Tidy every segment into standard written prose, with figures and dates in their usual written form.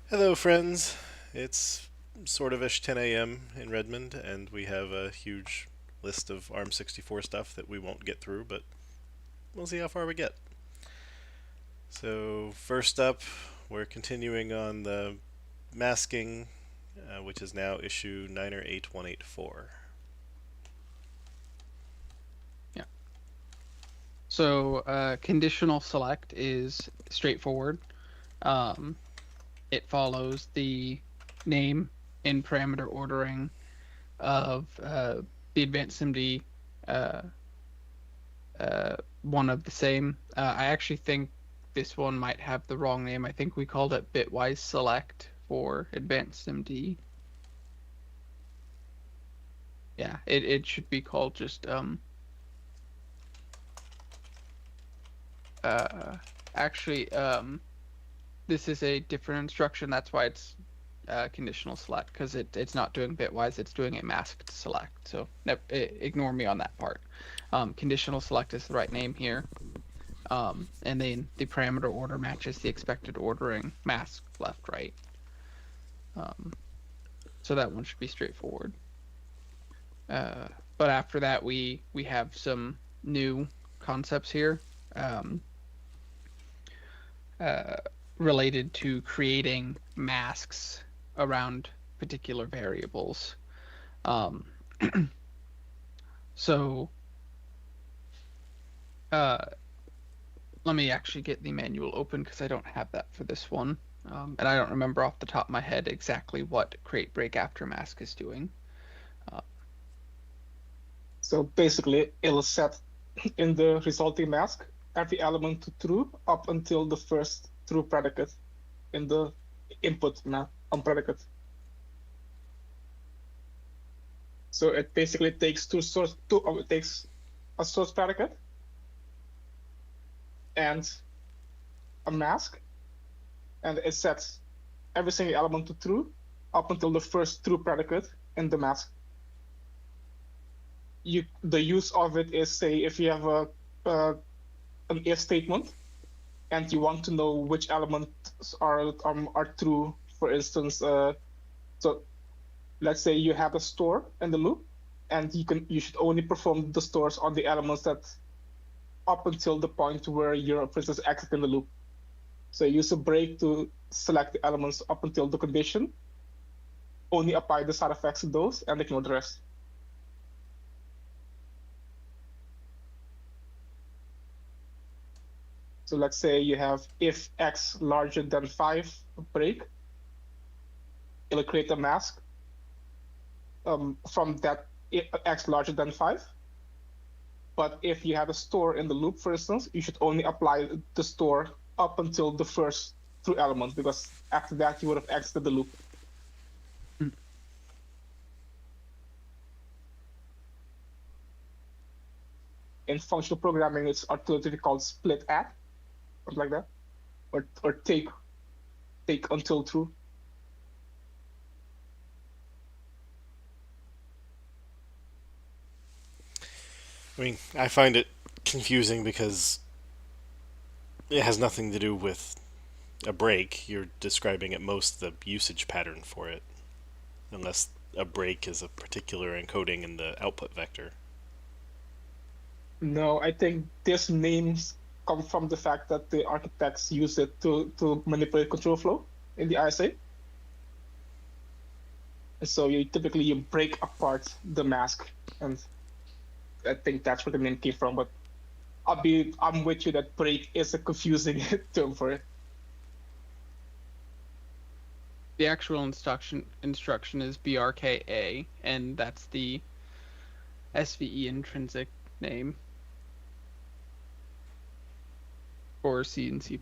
Hello, friends. It's sort of ish 10 a.m. in Redmond, and we have a huge list of ARM 64 stuff that we won't get through, but we'll see how far we get. So, first up, we're continuing on the masking, which is now issue 908184. Yeah. So conditional select is straightforward. Um, it follows the name in parameter ordering of the advanced SIMD uh, one of the same. I actually think this one might have the wrong name. I think we called it bitwise select for advanced SIMD. Yeah, it should be called just uh actually this is a different instruction. That's why it's conditional select because it's not doing bitwise. It's doing a masked select. So ignore me on that part. Conditional select is the right name here. And then the parameter order matches the expected ordering mask left right. Um, so that one should be straightforward. Uh, but after that, we have some new concepts here. Um, uh, Related to creating masks around particular variables. Um, so uh, let me actually get the manual open because I don't have that for this one. And I don't remember off the top of my head exactly what create break after mask is doing. Uh, So basically, it'll set in the resulting mask every element to true up until the first true predicate in the input on predicate. So it basically takes it takes a source predicate and a mask, and it sets every single element to true up until the first true predicate in the mask. The use of it is, say, if you have uh, an if statement and you want to know which elements are true. For instance, so let's say you have a store in the loop, and you should only perform the stores on the elements that up until the point where you're, for instance, exiting the loop. So use a break to select the elements up until the condition, only apply the side effects to those, and ignore the rest. So let's say you have if x larger than 5 break, it'll create a mask from that x larger than 5. But if you have a store in the loop, for instance, you should only apply the store up until the first true element, because after that you would have exited the loop. In functional programming, it's alternatively called split at, something like that, or take until true. I mean, I find it confusing because it has nothing to do with a break. You're describing at most the usage pattern for it, unless a break is a particular encoding in the output vector. No, I think these names come from the fact that the architects use it to manipulate control flow in the ISA. And so you break apart the mask, and I think that's where the name came from. But I'm with you that break is a confusing term for it. the actual instruction is brka, and that's the SVE intrinsic name for C and C++.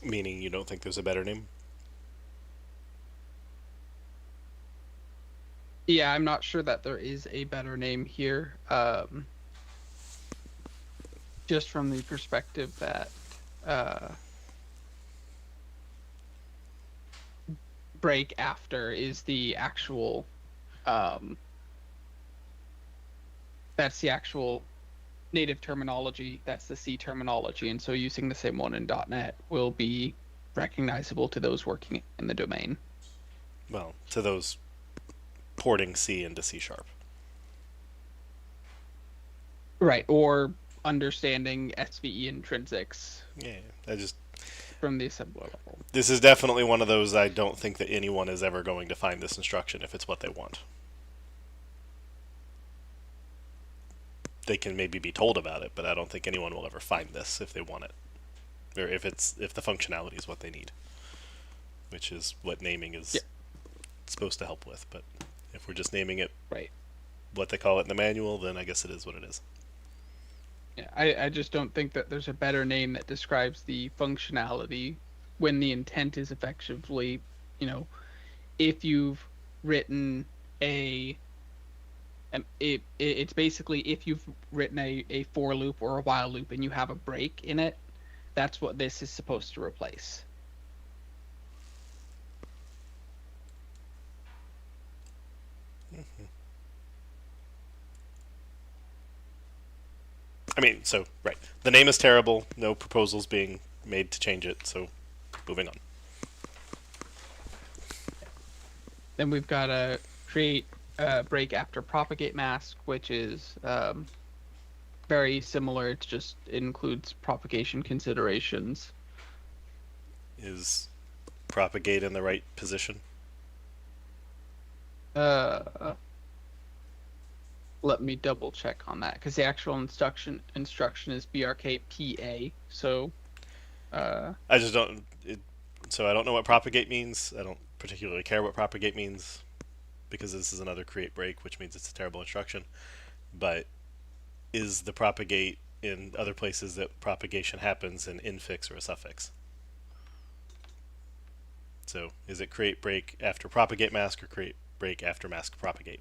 Meaning you don't think there's a better name? Yeah, I'm not sure that there is a better name here. Just from the perspective that uh, break after is the actual um, that's the actual native terminology. That's the C terminology. And so using the same one in .NET will be recognizable to those working in the domain. Well, to those porting C into C Sharp. Right. Or understanding SVE intrinsics Yeah, I just from the assembler level. this is definitely one of those I don't think that anyone is ever going to find this instruction if it's what they want. They can maybe be told about it, but I don't think anyone will ever find this if they want it, or if the functionality is what they need, which is what naming is supposed to help with. But if we're just naming it right, what they call it in the manual, then I guess it is what it is. Yeah, I just don't think that there's a better name that describes the functionality when the intent is effectively, if you've written it's basically if you've written a for loop or a while loop and you have a break in it, that's what this is supposed to replace. I mean, so right, the name is terrible. No proposals being made to change it. So, moving on. Then we've got to create a break after propagate mask, which is very similar. It just includes propagation considerations. Is propagate in the right position? Let me double check on that because the actual instruction is brkpa. So I just don't. So I don't know what propagate means. I don't particularly care what propagate means because this is another create break, which means it's a terrible instruction. But is the propagate in other places that propagation happens an infix or a suffix? So is it create break after propagate mask or create break after mask propagate?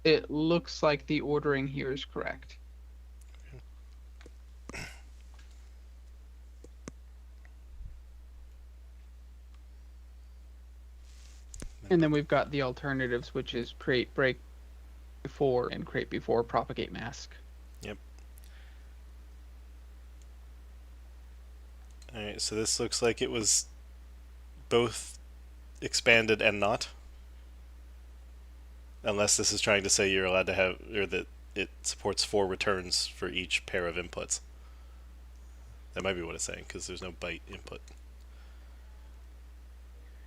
it looks like the ordering here is correct. And then we've got the alternatives, which is create break before and create before propagate mask. Yep. Alright, so this looks like it was both expanded and not. Unless this is trying to say you're allowed to have, or that it supports 4 returns for each pair of inputs. That might be what it's saying, because there's no byte input.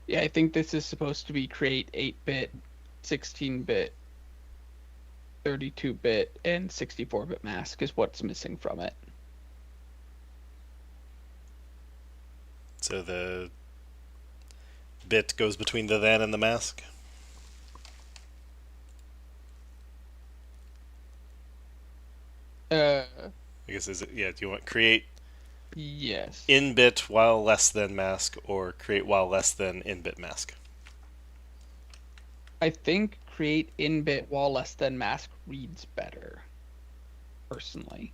Yeah, I think this is supposed to be create 8-bit, 16-bit, 32-bit, and 64-bit mask is what's missing from it. So the bit goes between the then and the mask? I guess is it, yeah, do you want create Yes. in bit while less than mask or create while less than in bit mask? I think create in bit while less than mask reads better, personally.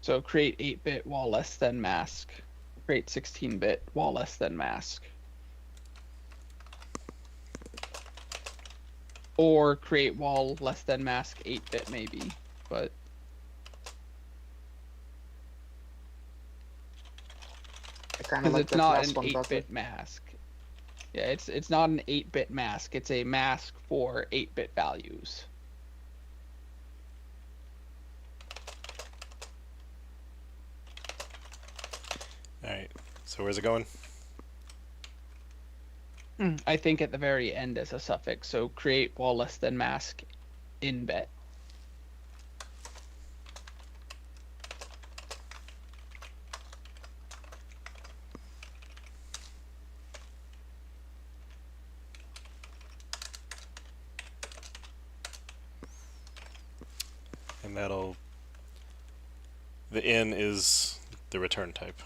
So create 8-bit while less than mask, create 16-bit while less than mask. Or create while less than mask 8-bit maybe, but I kind of because like it's that not last an one better. 8-bit mask. Yeah, it's not an 8-bit mask. It's a mask for 8-bit values. Alright, so where's it going? I think at the very end as a suffix. So create while less than mask in bit. And that'll. The in is the return type,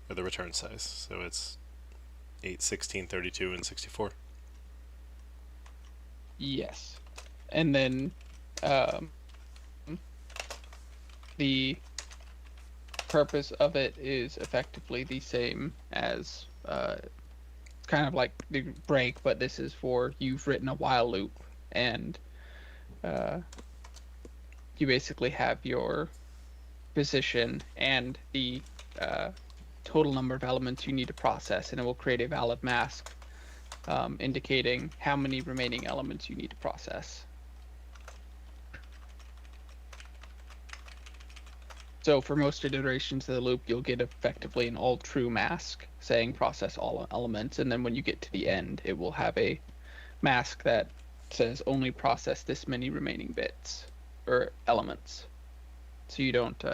or the return size. So it's 8, 16, 32, and 64. Yes. And then the purpose of it is effectively the same as kind of like the break, but this is for you've written a while loop, and you basically have your position and the total number of elements you need to process, and it will create a valid mask indicating how many remaining elements you need to process. So for most iterations of the loop, you'll get effectively an all true mask saying process all elements, and then when you get to the end, it will have a mask that says only process this many remaining bits or elements. So you don't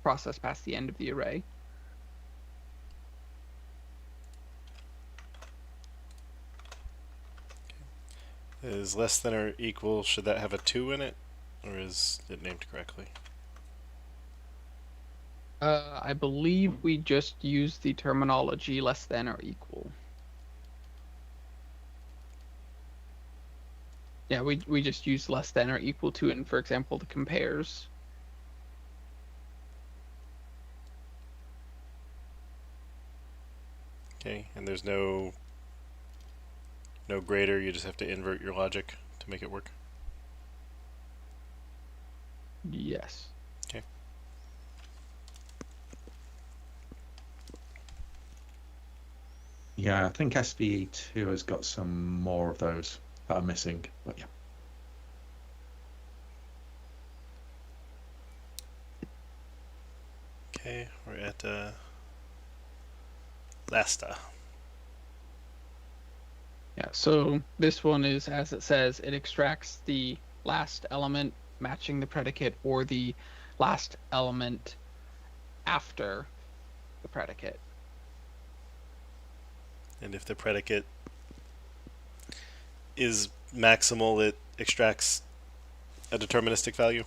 process past the end of the array. Is less than or equal, should that have a 2 in it? Or is it named correctly? I believe we just used the terminology less than or equal. Yeah, we just used less than or equal to in, for example, the compares. Okay, and there's no greater, you just have to invert your logic to make it work. Yes. Okay. Yeah, I think SVE2 has got some more of those that are missing, but yeah. Okay, we're at Lasta. Yeah, so this one is, as it says, it extracts the last element matching the predicate or the last element after the predicate. And if the predicate is maximal, it extracts a deterministic value.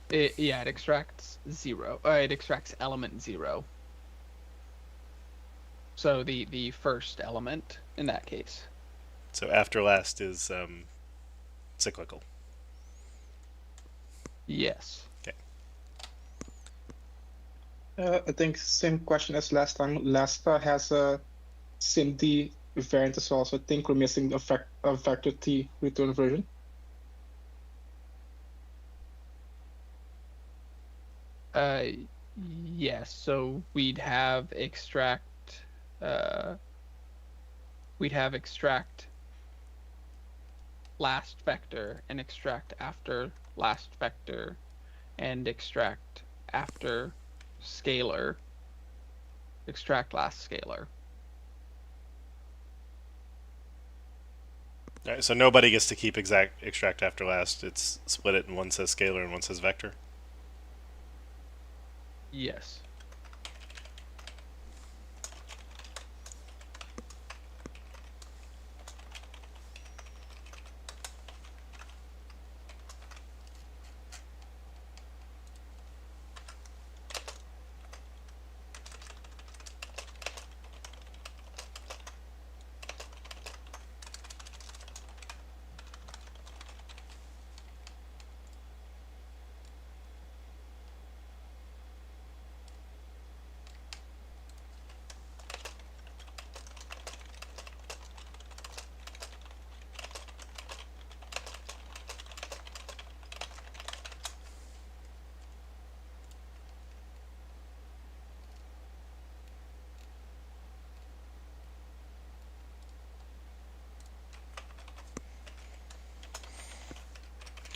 It extracts 0. It extracts element 0. So the first element in that case. So after last is cyclical. Yes. Okay. I think same question as last time. Lasta has a SIMD variant as well, so I think we're missing a vector T return version. Yes. So we'd have extract last vector and extract after last vector and extract after scalar, extract last scalar. All right, so nobody gets to keep exact extract after last. It's split it, and one says scalar and one says vector. Yes.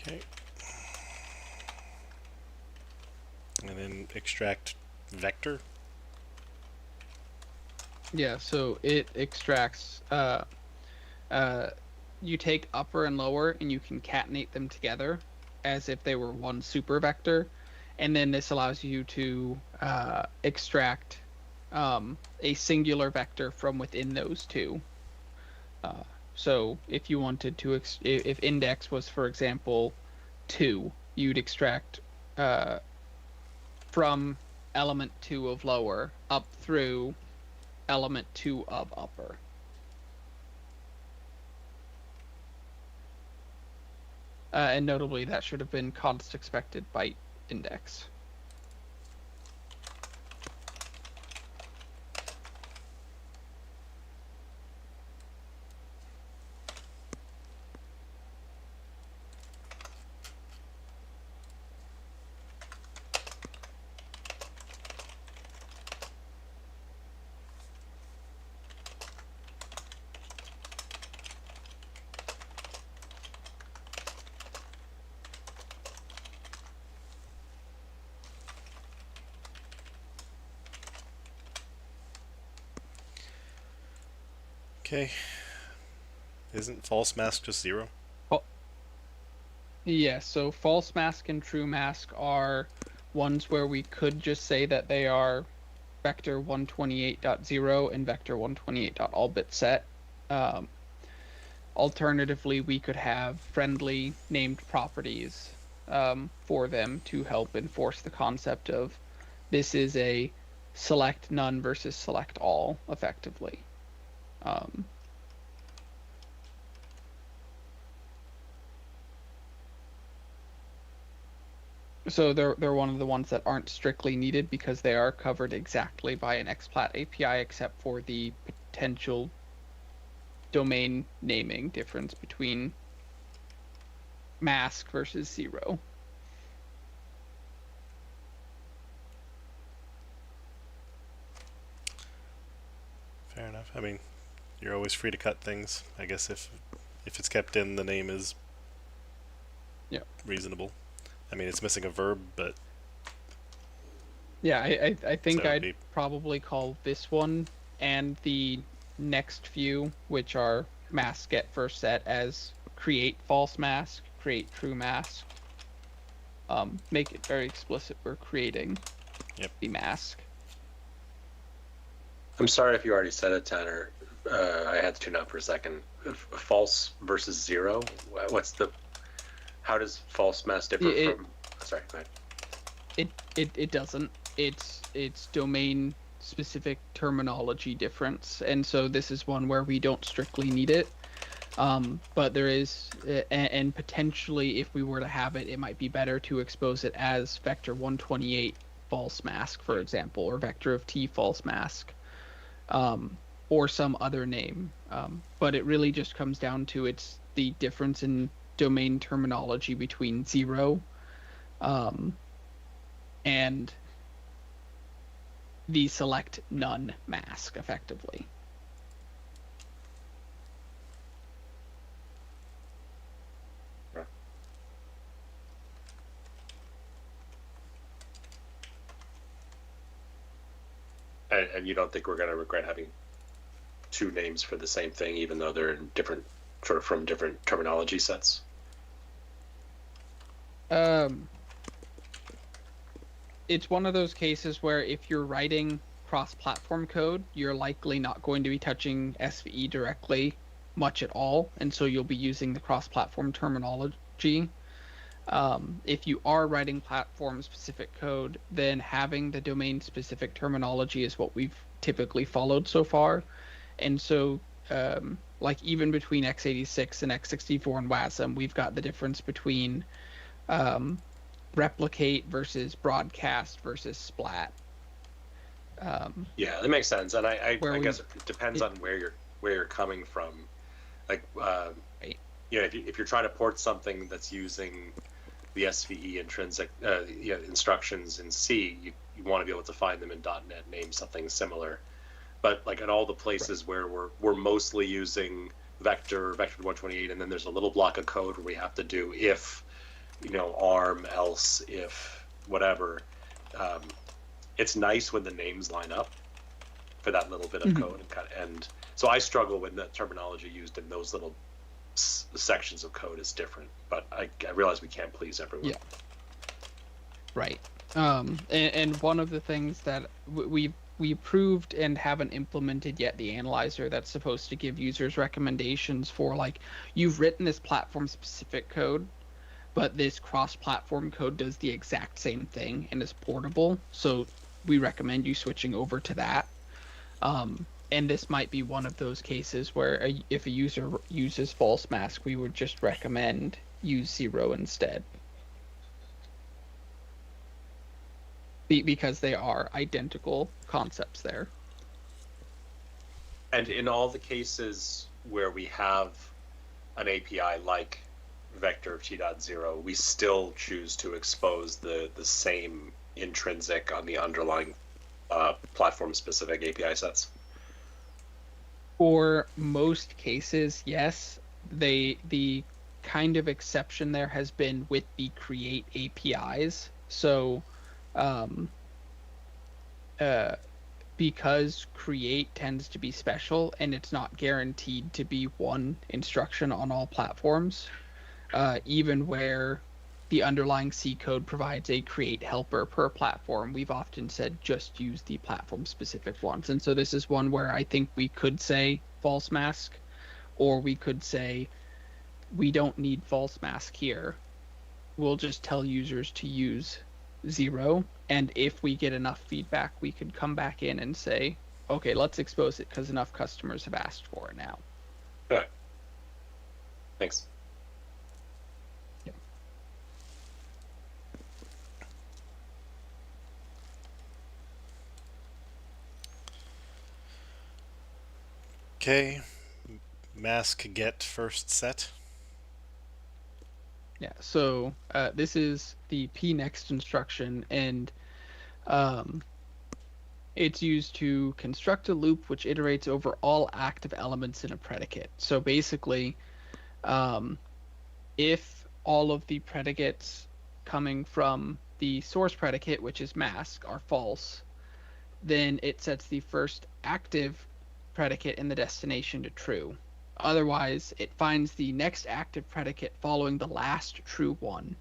Okay. And then extract vector. Yeah, so it extracts you take upper and lower and you concatenate them together as if they were one super vector, and then this allows you to extract a singular vector from within those two. So if you wanted to if index was, for example, 2, you'd extract from element 2 of lower up through element 2 of upper. And notably, that should have been const expected byte index. Okay. Isn't false mask just 0? Oh, yeah, so false mask and true mask are ones where we could just say that they are vector 128.0 and vector 128.allBitSet. Alternatively, we could have friendly named properties for them to help enforce the concept of this is a select none versus select all, effectively. So they're one of the ones that aren't strictly needed because they are covered exactly by an XPlat API, except for the potential domain naming difference between mask versus 0. Fair enough. I mean, you're always free to cut things. I guess if it's kept in, the name is reasonable. I mean, it's missing a verb, but yeah, I think So I'd be- probably call this one and the next few, which are mask get first set, as create false mask, create true mask. Make it very explicit we're creating the mask. I'm sorry if you already said it, Tanner. I had to tune out for a second. False versus 0. How does false mask differ from? Sorry, go ahead. It doesn't. It's domain specific terminology difference, and so this is one where we don't strictly need it. But there is, and potentially if we were to have it, it might be better to expose it as vector 128 false mask, for example, or vector of t false mask, or some other name. But it really just comes down to it's the difference in domain terminology between 0 and the select none mask, effectively. And you don't think we're going to regret having two names for the same thing, even though they're in different, sort of from different terminology sets? It's one of those cases where if you're writing cross-platform code, you're likely not going to be touching SVE directly much at all, and so you'll be using the cross-platform terminology. If you are writing platform-specific code, then having the domain-specific terminology is what we've typically followed so far. And so, like even between x86 and x64 and WASM, we've got the difference between replicate versus broadcast versus splat. Yeah, that makes sense. And I guess it depends on where you're coming from. Like, right. If you're trying to port something that's using the SVE intrinsic instructions in C, you want to be able to find them in .NET, name something similar. But like at all the places where we're mostly using vector 128, and then there's a little block of code where we have to do if, arm, else, if, whatever. It's nice when the names line up for that little bit of code, and so I struggle when the terminology used in those little sections of code is different. But I realize we can't please everyone. Yeah. Right. And one of the things that we approved and haven't implemented yet, the analyzer that's supposed to give users recommendations for, like, you've written this platform specific code, but this cross-platform code does the exact same thing and is portable. So we recommend you switching over to that. And this might be one of those cases where if a user uses false mask, we would just recommend use 0 instead. Because they are identical concepts there. And in all the cases where we have an API like vector of t.0, we still choose to expose the same intrinsic on the underlying platform-specific API sets. For most cases, yes. The kind of exception there has been with the create APIs. So, um, because create tends to be special and it's not guaranteed to be one instruction on all platforms, even where the underlying C code provides a create helper per platform, we've often said just use the platform specific ones. And so this is one where I think we could say false mask, or we could say we don't need false mask here. We'll just tell users to use 0. And if we get enough feedback, we could come back in and say, okay, let's expose it because enough customers have asked for it now. Okay. Thanks. Okay. Mask get first set. Yeah, so this is the pnext instruction, and it's used to construct a loop which iterates over all active elements in a predicate. So basically, if all of the predicates coming from the source predicate, which is mask, are false, then it sets the first active predicate in the destination to true. Otherwise, it finds the next active predicate following the last true one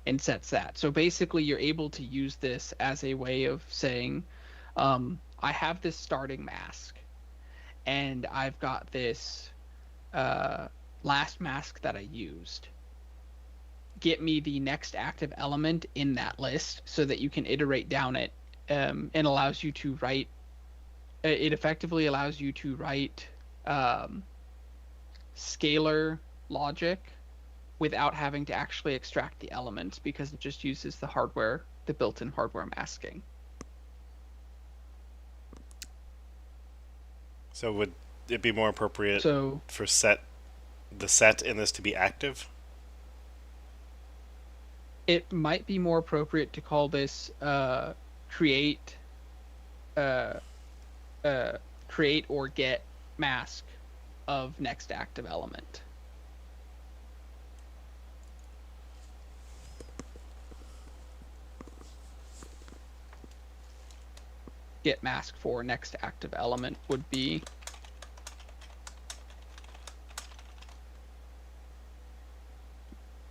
and sets that. So basically, you're able to use this as a way of saying, I have this starting mask, and I've got this last mask that I used. Get me the next active element in that list so that you can iterate down it, and allows you to write. It effectively allows you to write scalar logic without having to actually extract the elements, because it just uses the hardware, the built-in hardware masking. So would it be more appropriate So for the set in this to be active? it might be more appropriate to call this create create or get mask of next active element. Get mask for next active element would be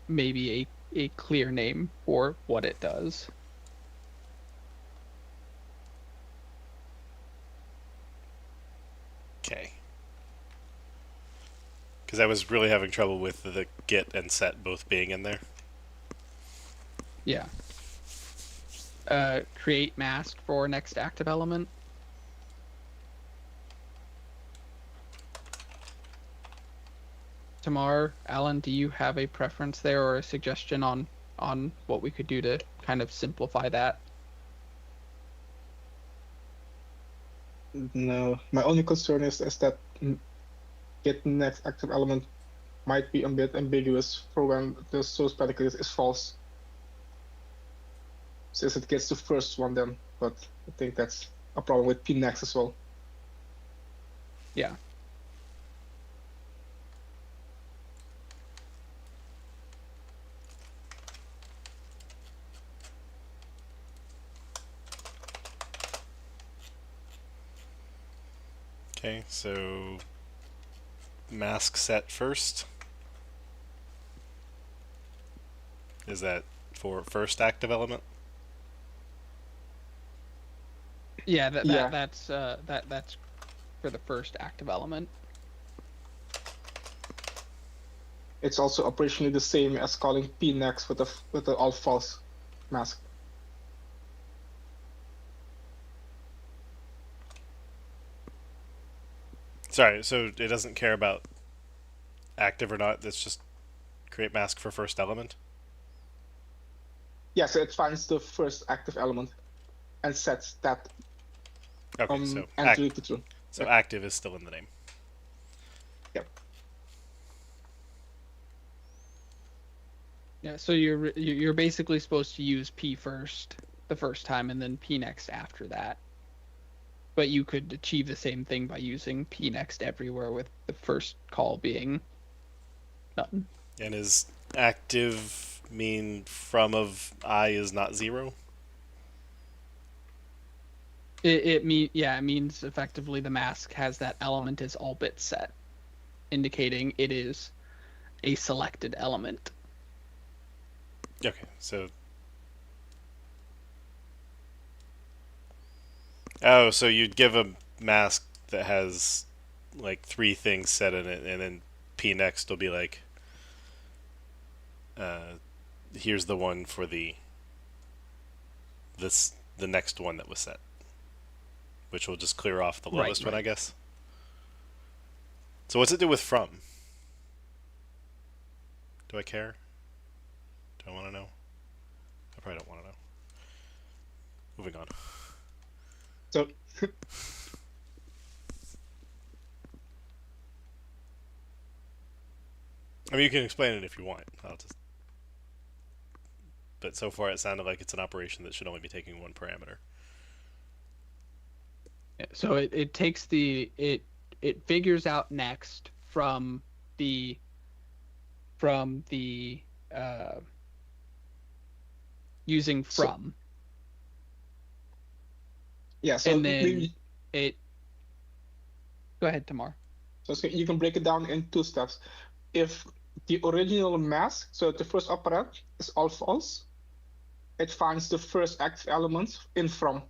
maybe a clear name for what it does. Okay. Because I was really having trouble with the get and set both being in there. Yeah. Create mask for next active element. Tamar, Alan, do you have a preference there or a suggestion on what we could do to kind of simplify that? No, my only concern is that get next active element might be a bit ambiguous for when the source predicate is false. Since it gets the first one then, but I think that's a problem with pnext as well. Yeah. Okay, so mask set first. Is that for first active element? Yeah, Yeah. that's for the first active element. It's also operationally the same as calling pnext with the all false mask. Sorry, so it doesn't care about active or not. That's just create mask for first element? Yeah, so it finds the first active element and sets that Okay, so entry to true. so Yeah. active is still in the name. Yep. Yeah, so you're basically supposed to use P first the first time and then P next after that. But you could achieve the same thing by using P next everywhere with the first call being nothing. And is active mean from of I is not 0? It means effectively the mask has that element as all bits set, indicating it is a selected element. Okay, so oh, so you'd give a mask that has like 3 things set in it, and then P next will be like, here's the one for the next one that was set, which will just clear off the lowest one, I guess. So what's it do with from? Do I care? Do I want to know? I probably don't want to know. Moving on. So I mean, you can explain it if you want. But so far it sounded like it's an operation that should only be taking one parameter. So it takes it figures out next from the using from. Yeah, so and then it. Go ahead, Tamar. So you can break it down in 2 steps. If the original mask, so the first operand, is all false, it finds the first active element in from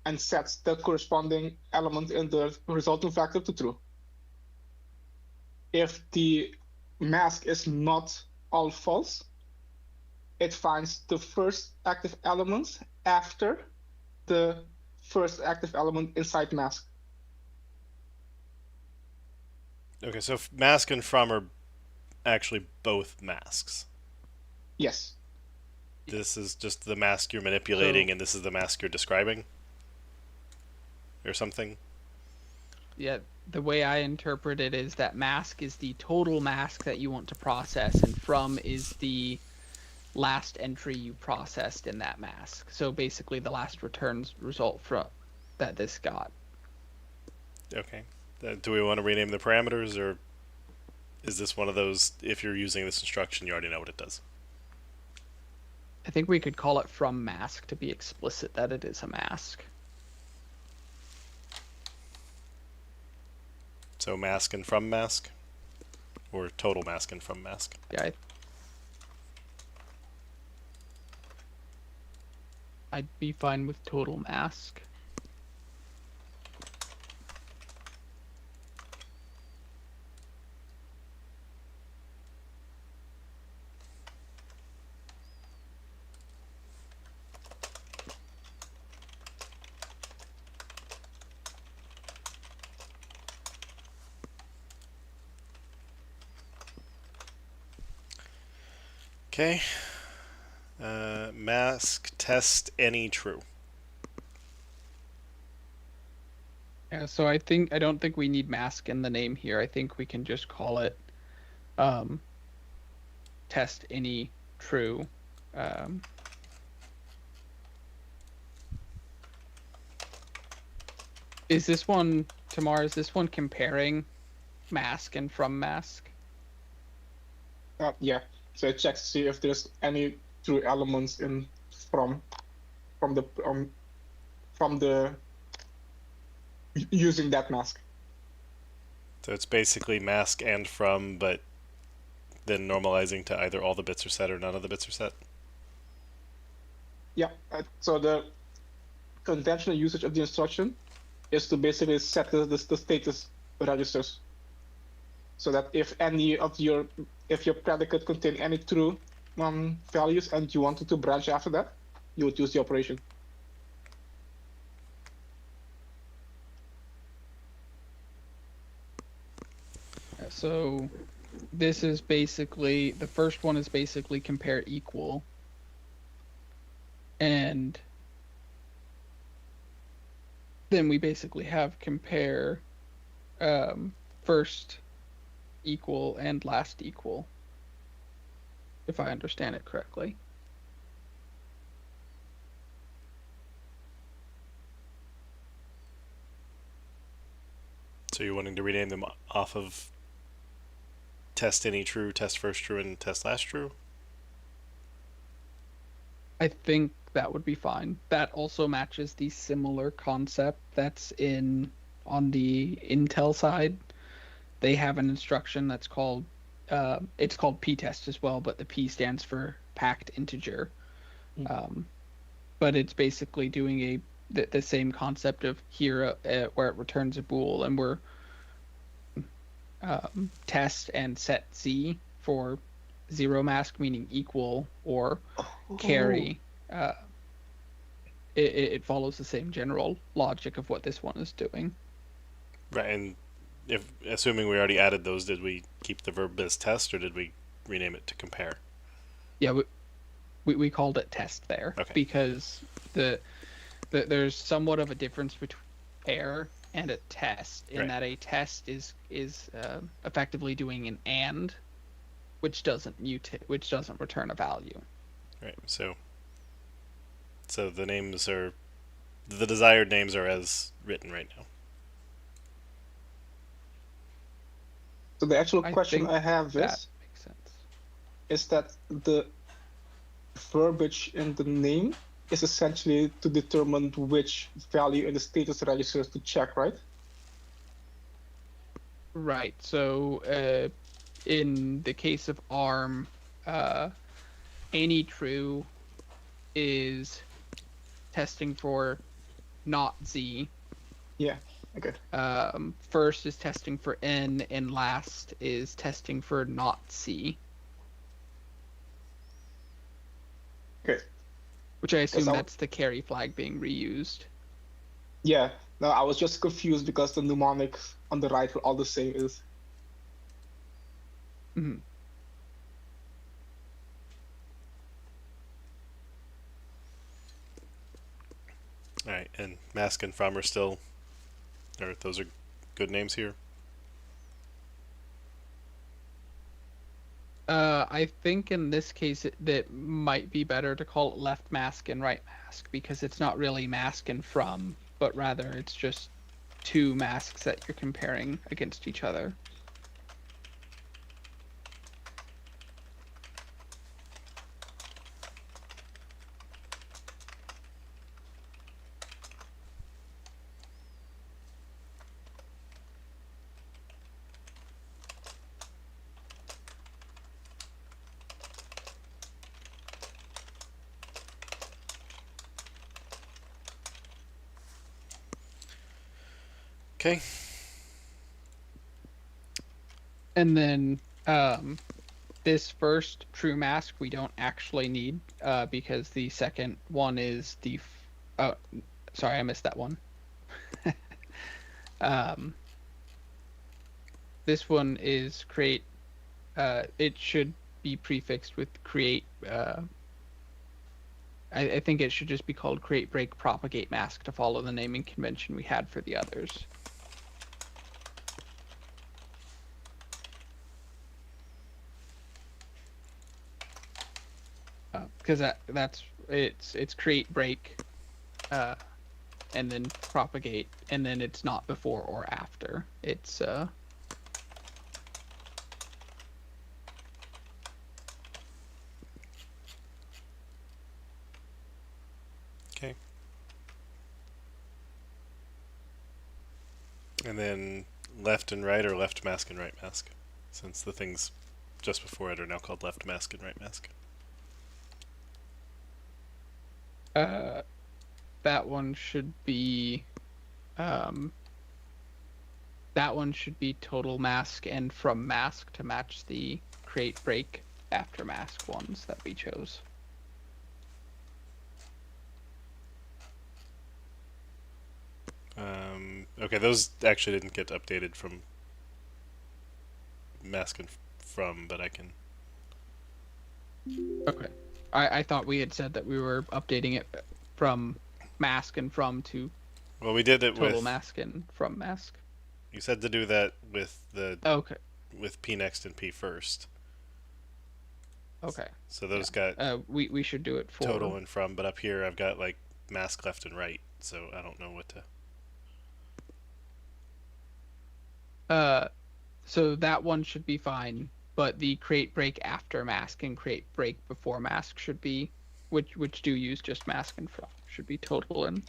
and sets the corresponding element in the resulting vector to true. If the mask is not all false, it finds the first active element after the first active element inside mask. Okay, so mask and from are actually both masks. Yes. This is just the mask you're manipulating, and this is the mask you're describing? Or something? Yeah, the way I interpret it is that mask is the total mask that you want to process, and from is the last entry you processed in that mask. So basically the last returns result from that this got. Okay. Do we want to rename the parameters, or is this one of those, if you're using this instruction, you already know what it does? I think we could call it from mask to be explicit that it is a mask. So mask and from mask? Or total mask and from mask? Yeah, I'd be fine with total mask. Okay. Mask test any true. Yeah, so I don't think we need mask in the name here. I think we can just call it test any true. Is this one, Tamar, is this one comparing mask and from mask? Yeah. So it checks to see if there's any true elements in from the using that mask. So it's basically mask and from, but then normalizing to either all the bits are set or none of the bits are set? Yeah. So the conventional usage of the instruction is to basically set the status registers, so that if your predicate contain any true values and you wanted to branch after that, you would use the operation. So this is basically, the first one is basically compare equal. And then we basically have compare first equal and last equal, if I understand it correctly. So you're wanting to rename them off of test any true, test first true, and test last true? I think that would be fine. That also matches the similar concept that's in on the Intel side. They have an instruction that's called it's called p-test as well, but the p stands for packed integer. But it's basically doing the same concept of here where it returns a bool, and we're test and set z for zero mask, meaning equal, or carry. It follows the same general logic of what this one is doing. Right, and if assuming we already added those, did we keep the verb as test, or did we rename it to compare? Yeah, we called it test there because there's somewhat of a difference between compare and a test in that a test is effectively doing an and, which doesn't mutate, which doesn't return a value. Right. So the names are the desired names are as written right now. So the actual question I have that makes sense. Is that the verbiage in the name is essentially to determine which value in the status register to check, right? Right. So in the case of ARM, any true is testing for not Z. Yeah, okay. First is testing for N, and last is testing for not C. Okay. Which I assume that's the carry flag being reused. Yeah. No, I was just confused because the mnemonics on the right were all the same. Mm-hmm. All right, and mask and from are still, or those are good names here. I think in this case that might be better to call it left mask and right mask, because it's not really mask and from, but rather it's just two masks that you're comparing against each other. Okay. And then this first true mask we don't actually need because the second one is the oh, sorry, I missed that one. This one is create. It should be prefixed with create. I think it should just be called create break propagate mask to follow the naming convention we had for the others. Because it's create break, and then propagate, and then it's not before or after. It's Okay. And then left and right, or left mask and right mask, since the things just before it are now called left mask and right mask. That one should be total mask and from mask to match the create break after mask ones that we chose. Okay, those actually didn't get updated from mask and from, but I can. Okay. I thought we had said that we were updating it from mask and from to Well, we did it total with. mask and from mask. You said to do that with Okay. P next and P first. Okay. So those got We should do it for total and from, but up here I've got like mask left and right, so I don't know what to. So that one should be fine, but the create break after mask and create break before mask should be, which do use just mask and from, should be total and.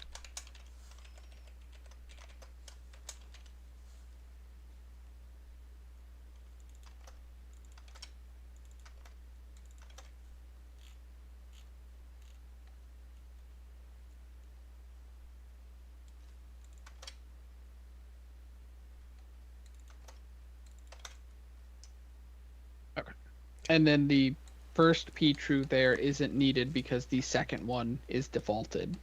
Okay. And then the first p true there isn't needed because the second one is defaulted.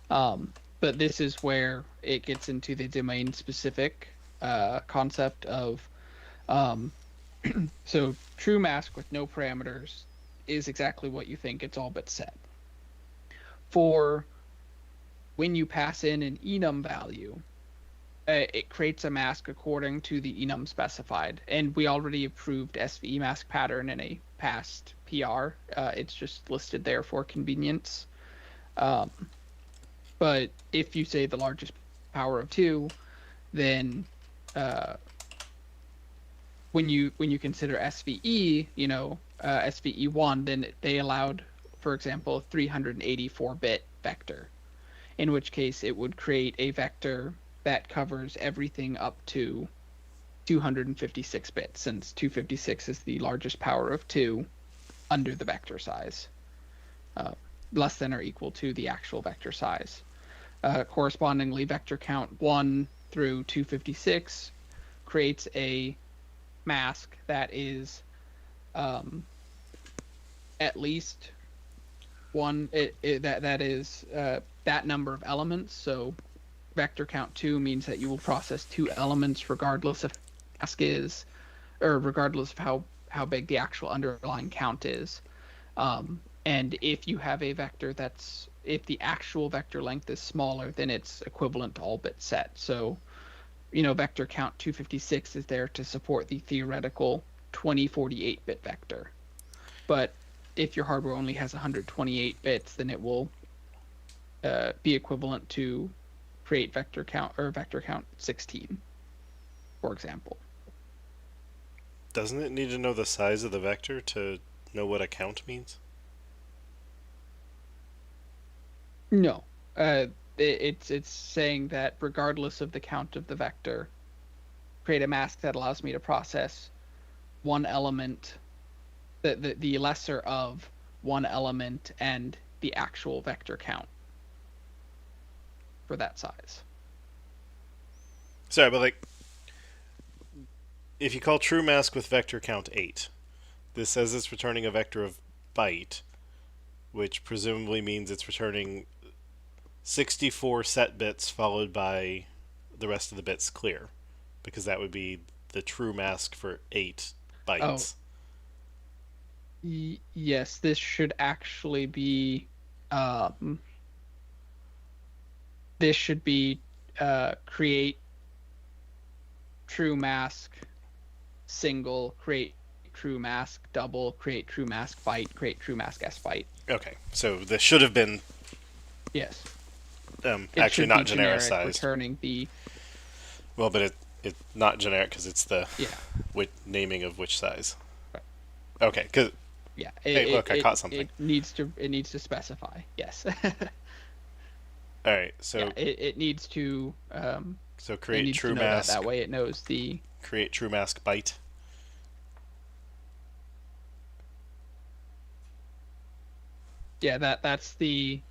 But this is where it gets into the domain specific concept of so true mask with no parameters is exactly what you think. It's all but set. For when you pass in an enum value, it creates a mask according to the enum specified. And we already approved SVE mask pattern in a past PR. It's just listed there for convenience. But if you say the largest power of 2, then when you consider SVE, SVE1, then they allowed, for example, a 384-bit vector, in which case it would create a vector that covers everything up to 256 bits, since 256 is the largest power of 2 under the vector size, less than or equal to the actual vector size. Correspondingly, vector count 1 through 256 creates a mask that is at least one that is that number of elements. So vector count 2 means that you will process 2 elements regardless of mask is, or regardless of how big the actual underlying count is. And if you have a vector if the actual vector length is smaller, then it's equivalent to all bit set. So, vector count 256 is there to support the theoretical 2048-bit vector. But if your hardware only has 128 bits, then it will be equivalent to create vector count 16, for example. Doesn't it need to know the size of the vector to know what a count means? No, it's saying that regardless of the count of the vector, create a mask that allows me to process one element, the lesser of one element and the actual vector count for that size. Sorry, but if you call true mask with vector count 8, this says it's returning a vector of byte, which presumably means it's returning 64 set bits followed by the rest of the bits clear, because that would be the true mask for 8 bytes. Yes, this should actually be create true mask single, create true mask double, create true mask byte, create true mask s byte. Okay, so this should have been Yes. actually not genericized. Returning the. Well, but it's not generic because it's the Yeah. naming of which size. Right. Okay, because Yeah. hey, look, I caught something. It needs to specify. Yes. All right, so yeah, it needs to. So create needs true to know mask. that way it knows the. Create true mask byte. Yeah, that's the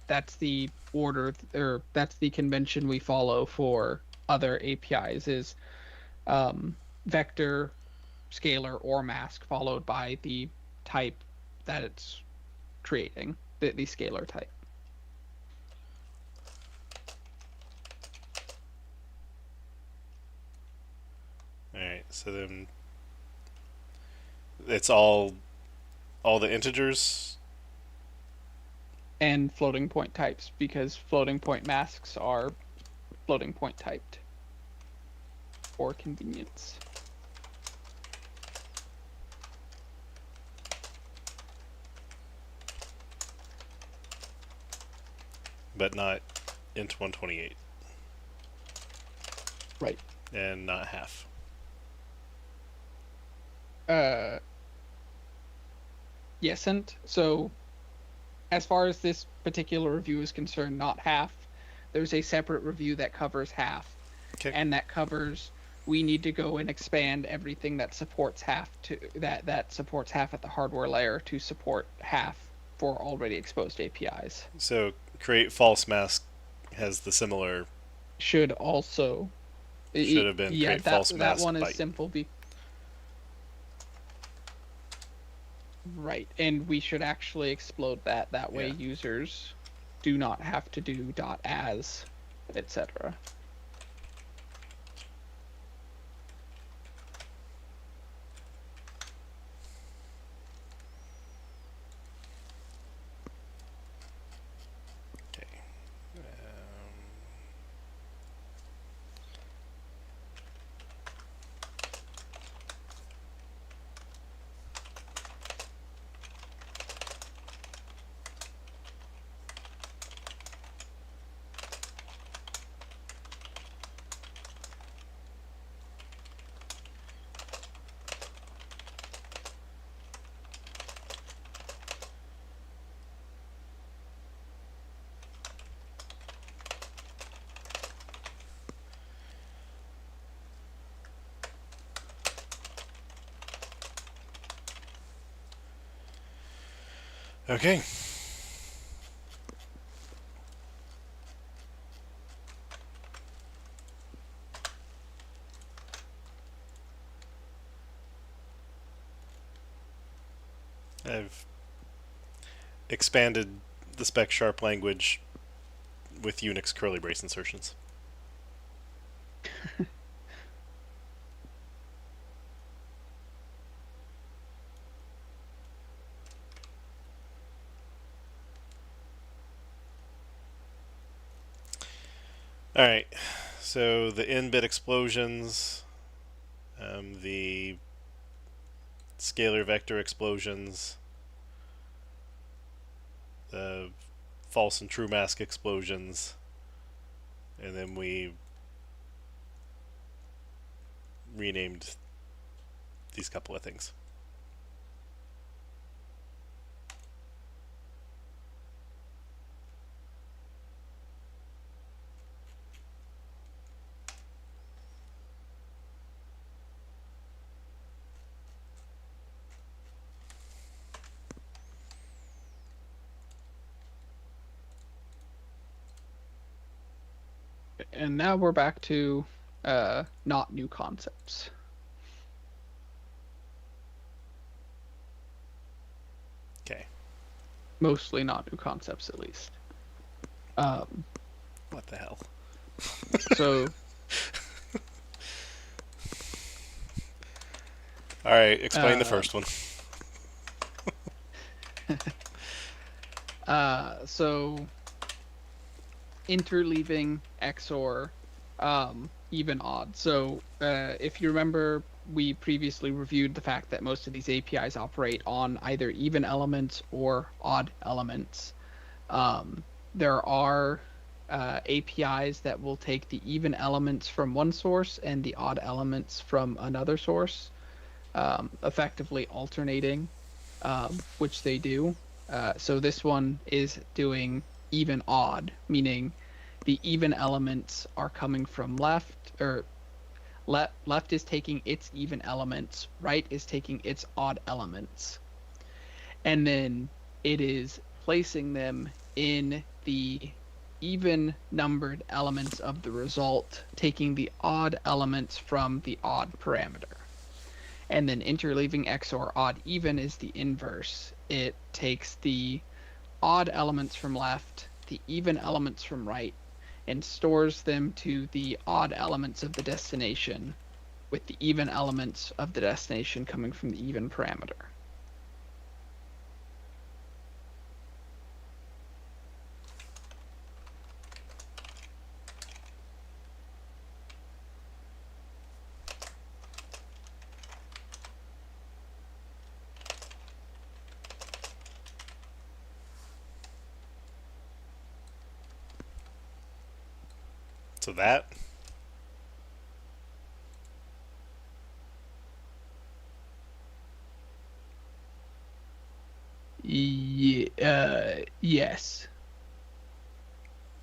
order, or that's the convention we follow for other APIs is vector, scalar, or mask followed by the type that it's creating, the scalar type. All right, so then It's all the integers. And floating point types, because floating point masks are floating point typed for convenience. But not int 128. Right. And not half. Yes, and so as far as this particular review is concerned, not half. There's a separate review that covers half. Okay. And that covers, we need to go and expand everything that supports half to that supports half at the hardware layer to support half for already exposed APIs. So create false mask has the similar. Should also Should have been create false mask. That one is byte. simple. Right, and we should actually explode that. That way, Yeah. users do not have to do .as, etc. Okay. Okay. I've expanded the spec sharp language with Unix curly brace insertions. All right, so the in-bit explosions, the scalar vector explosions, the false and true mask explosions, and then we renamed these couple of things. And now we're back to not new concepts. Okay. Mostly not new concepts, at least. What the hell? So All right, explain the first one. so interleaving XOR even odd. So if you remember, we previously reviewed the fact that most of these APIs operate on either even elements or odd elements. There are APIs that will take the even elements from one source and the odd elements from another source, effectively alternating, which they do. So this one is doing even odd, meaning the even elements are coming from left, or left is taking its even elements, right is taking its odd elements, and then it is placing them in the even numbered elements of the result, taking the odd elements from the odd parameter. And then interleaving XOR odd even is the inverse. It takes the odd elements from left, the even elements from right, and stores them to the odd elements of the destination, with the even elements of the destination coming from the even parameter. So that. Yes.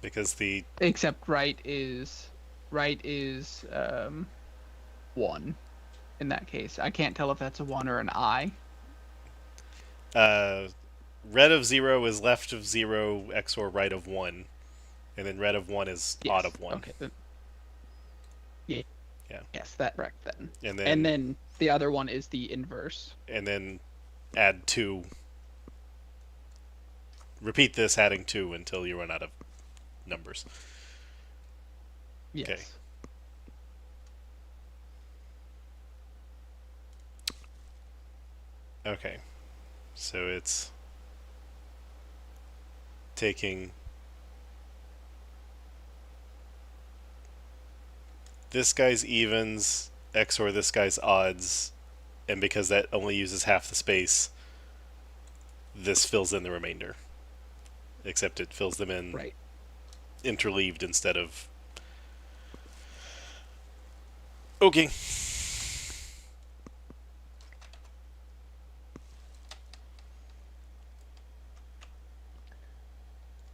Because the Except right is 1 in that case. I can't tell if that's a 1 or an I. red of 0 is left of 0, XOR right of 1. And then red of 1 is odd Yes. of 1. Okay. Yeah. Yeah. Yes, that's correct then. And then the other one is the inverse. And then add 2. Repeat this, adding 2 until you run out of numbers. Yes. Okay. Okay. So it's taking this guy's evens, XOR this guy's odds, and because that only uses half the space, this fills in the remainder. Except it fills them in Right. interleaved instead of. Okay.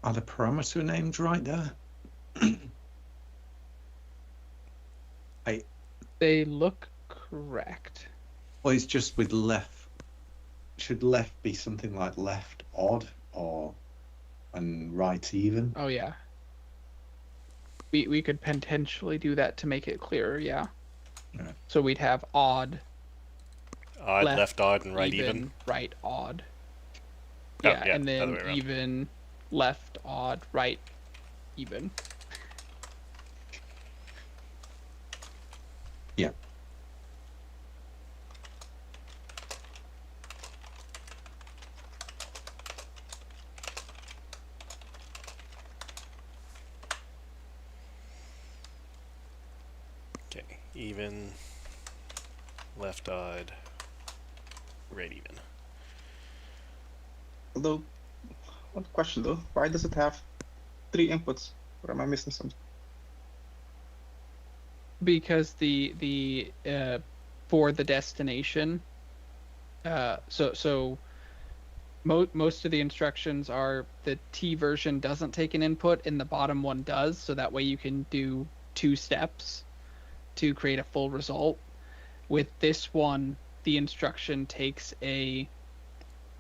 Are the parameter names right there? They look correct. Well, it's just with left. Should left be something like left odd or and right even? Oh yeah. We could potentially do that to make it clearer, yeah. Yeah. So we'd have odd, Odd, left odd, and right even. right odd. Oh, Yeah, yeah, and other then way around. even, left odd, right even. Yeah. Okay, even, left odd, right even. Although, one question though, why does it have 3 inputs? Or am I missing something? Because the for the destination, so most of the instructions are the T version doesn't take an input and the bottom one does, so that way you can do 2 steps to create a full result. With this one, the instruction takes a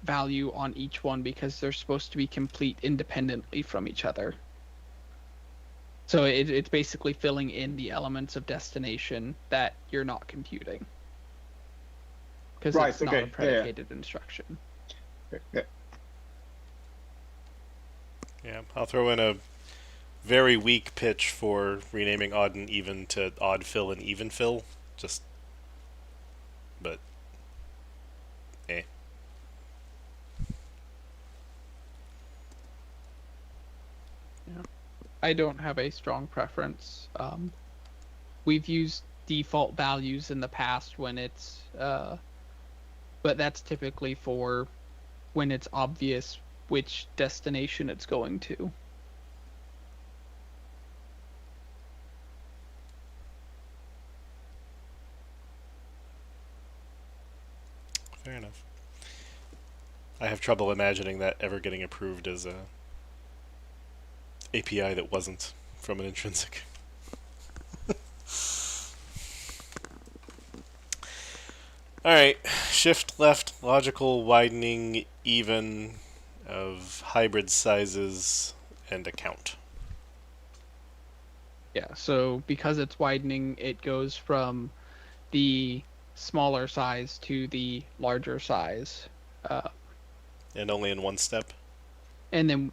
value on each one because they're supposed to be complete independently from each other. So it's basically filling in the elements of destination that you're not computing. Because Right, it's not okay, a yeah, yeah. predicated instruction. Okay, yeah. Yeah, I'll throw in a very weak pitch for renaming odd and even to odd fill and even fill. Just, but, eh. I don't have a strong preference. We've used default values in the past when it's, but that's typically for when it's obvious which destination it's going to. Fair enough. I have trouble imagining that ever getting approved as a API that wasn't from an intrinsic. Alright, shift left, logical widening even of hybrid sizes and a count. Yeah, so because it's widening, it goes from the smaller size to the larger size. And only in one step? And then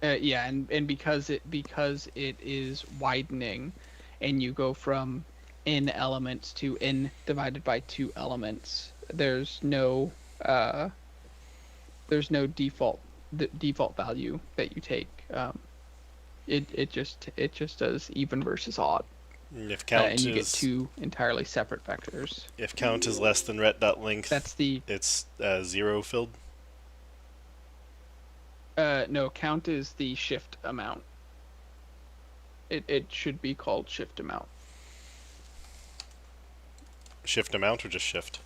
and because it is widening and you go from n elements to n divided by 2 elements. There's no default value that you take. It just does even versus odd, If and count you get is 2 entirely separate vectors. if count is less than ret.length, That's the it's 0 filled. no, count is the shift amount. It should be called shift amount. Shift amount or just shift?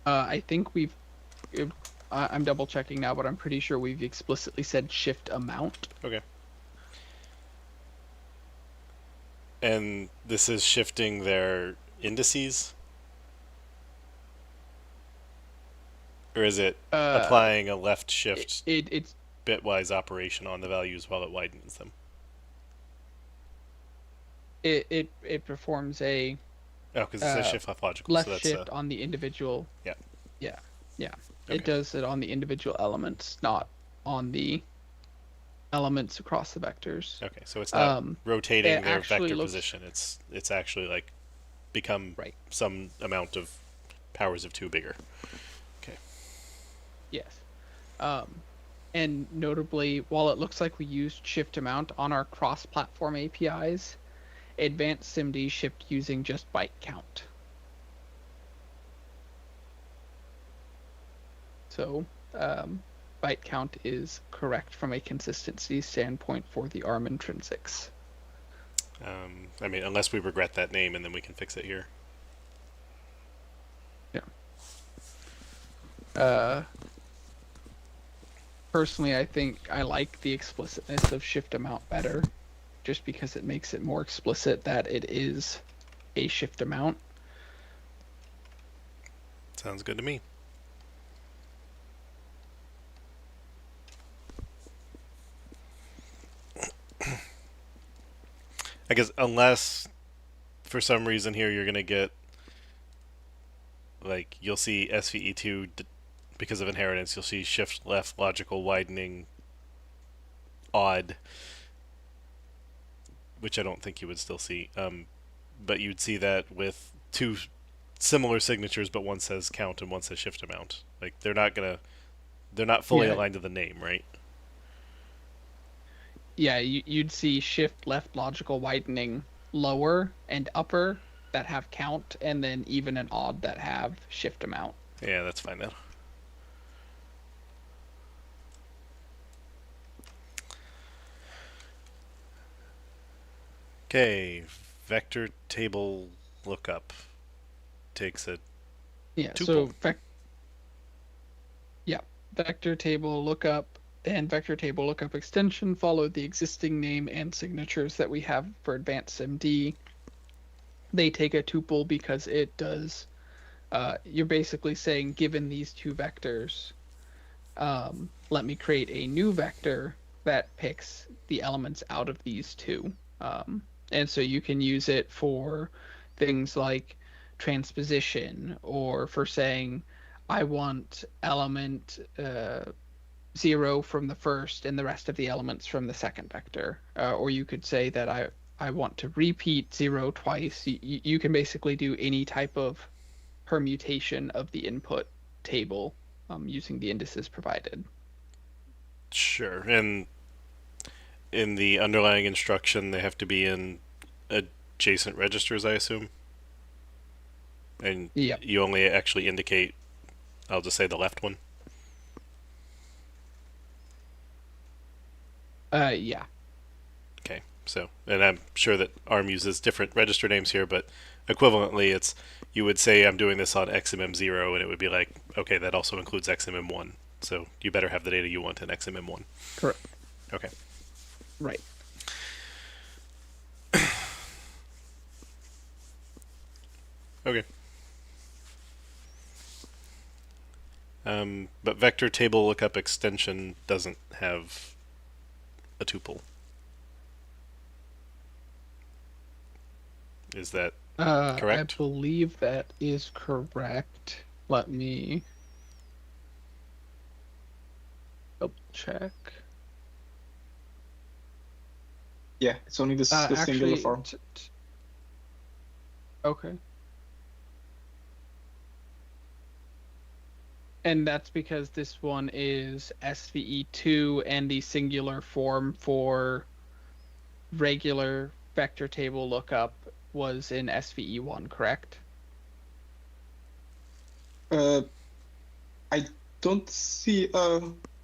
I think I'm double checking now, but I'm pretty sure we've explicitly said shift amount. Okay. And this is shifting their indices? Or is it applying a left shift It's bitwise operation on the values while it widens them? it performs a Oh, because it says shift left logical. left so that's, shift on the individual. Yeah. It does it on the individual elements, not on the elements across the vectors. Okay, so it's not rotating it their actually vector looks- position. It's actually like become Right. some amount of powers of 2 bigger. Okay. Yes. And notably, while it looks like we used shift amount on our cross-platform APIs, advanced SIMD shipped using just byte count. So, byte count is correct from a consistency standpoint for the ARM intrinsics. I mean, unless we regret that name, and then we can fix it here. Personally, I think I like the explicitness of shift amount better, just because it makes it more explicit that it is a shift amount. Sounds good to me. I guess unless for some reason here you're gonna get like you'll see SVE2 because of inheritance, you'll see shift left logical widening odd, which I don't think you would still see. But you'd see that with 2 similar signatures, but one says count and one says shift amount. Like they're not fully aligned to the name, right? Yeah, you'd see shift left logical widening lower and upper that have count, and then even and odd that have shift amount. Yeah, that's fine then. Okay, vector table lookup takes a Yeah, tuple. so vector table lookup and vector table lookup extension follow the existing name and signatures that we have for advanced MD. They take a tuple because it does. You're basically saying, given these 2 vectors, let me create a new vector that picks the elements out of these 2. And so you can use it for things like transposition, or for saying, I want element 0 from the first and the rest of the elements from the second vector. Or you could say that I want to repeat 0 twice. You can basically do any type of permutation of the input table using the indices provided. Sure, and in the underlying instruction, they have to be in adjacent registers, I assume. And Yep. you only actually indicate, I'll just say the left one. Yeah. Okay, so, and I'm sure that ARM uses different register names here, but equivalently, you would say I'm doing this on XMM0, and it would be like, okay, that also includes XMM1. So you better have the data you want in XMM1. Correct. Okay. Right. Okay. But vector table lookup extension doesn't have a tuple. Is that correct? I believe that is correct. Let me double check. Yeah, it's only the singular Actually, form. okay. And that's because this one is SVE2 and the singular form for regular vector table lookup was in SVE1, correct? I don't see a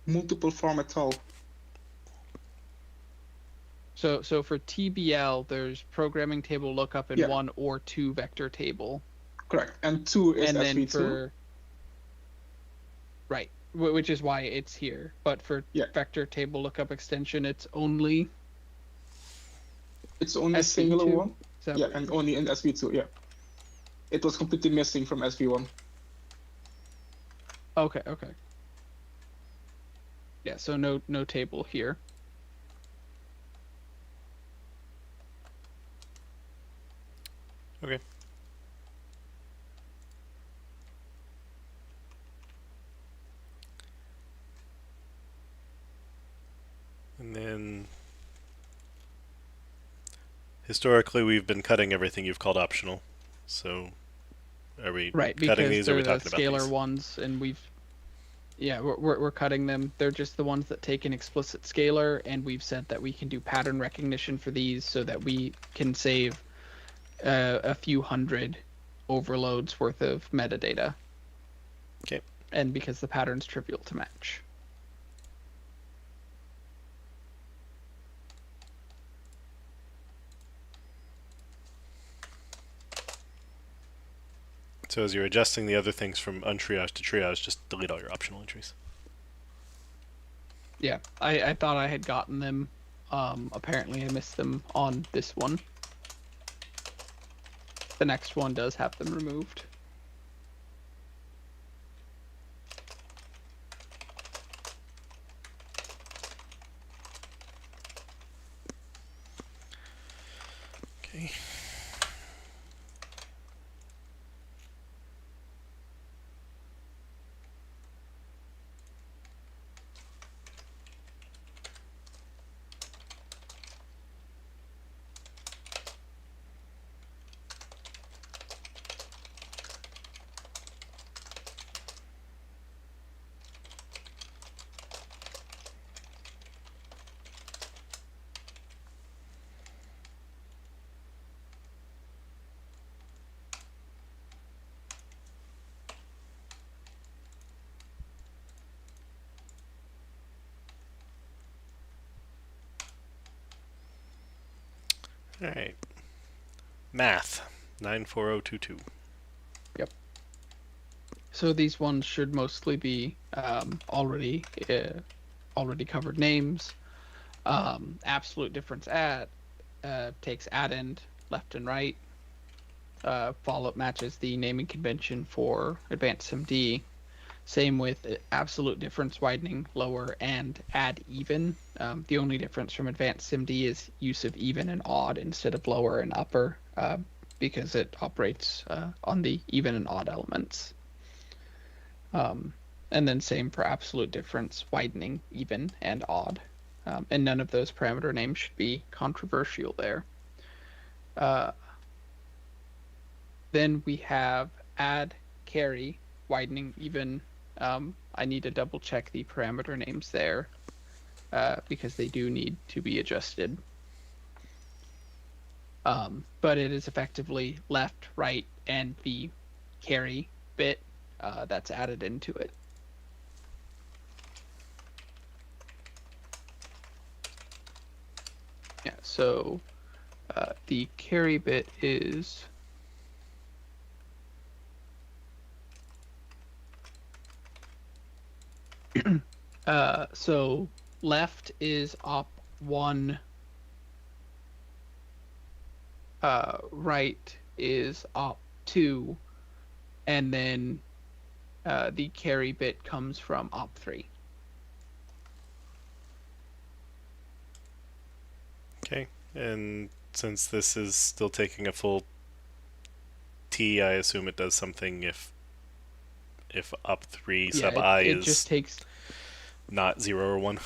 multiple form at all. So for TBL, there's programming table lookup in Yeah. 1 or 2 vector table. Correct. And 2 is And then SV2. for right, which is why it's here. But for Yeah. vector table lookup extension, it's only a singular SV2? one. Yeah, and only in SV2. Yeah. It was completely missing from SV1. Okay. Yeah, so no table here. Okay. And then historically we've been cutting everything you've called optional. So are we Right, cutting because these or are we they're the talking about scalar these? ones, and we're cutting them. They're just the ones that take an explicit scalar, and we've said that we can do pattern recognition for these so that we can save a few hundred overloads worth of metadata. Okay. And because the pattern's trivial to match. So as you're adjusting the other things from untriage to triage, just delete all your optional entries. Yeah, I thought I had gotten them. Apparently I missed them on this one. The next one does have them removed. Okay. All right. Math 94022. Yep. So these ones should mostly be already covered names. Absolute difference at takes addend left and right. Follow-up matches the naming convention for advanced SIMD. Same with absolute difference widening lower and add even. The only difference from advanced SIMD is use of even and odd instead of lower and upper, because it operates on the even and odd elements. And then same for absolute difference widening even and odd. And none of those parameter names should be controversial there. Then we have add carry widening even. I need to double check the parameter names there because they do need to be adjusted. But it is effectively left, right, and the carry bit that's added into it. Yeah, so the carry bit is so left is op1, right is op2, and then the carry bit comes from op3. Okay. And since this is still taking a full T, I assume it does something if up3 sub I it is just takes not 0 or 1.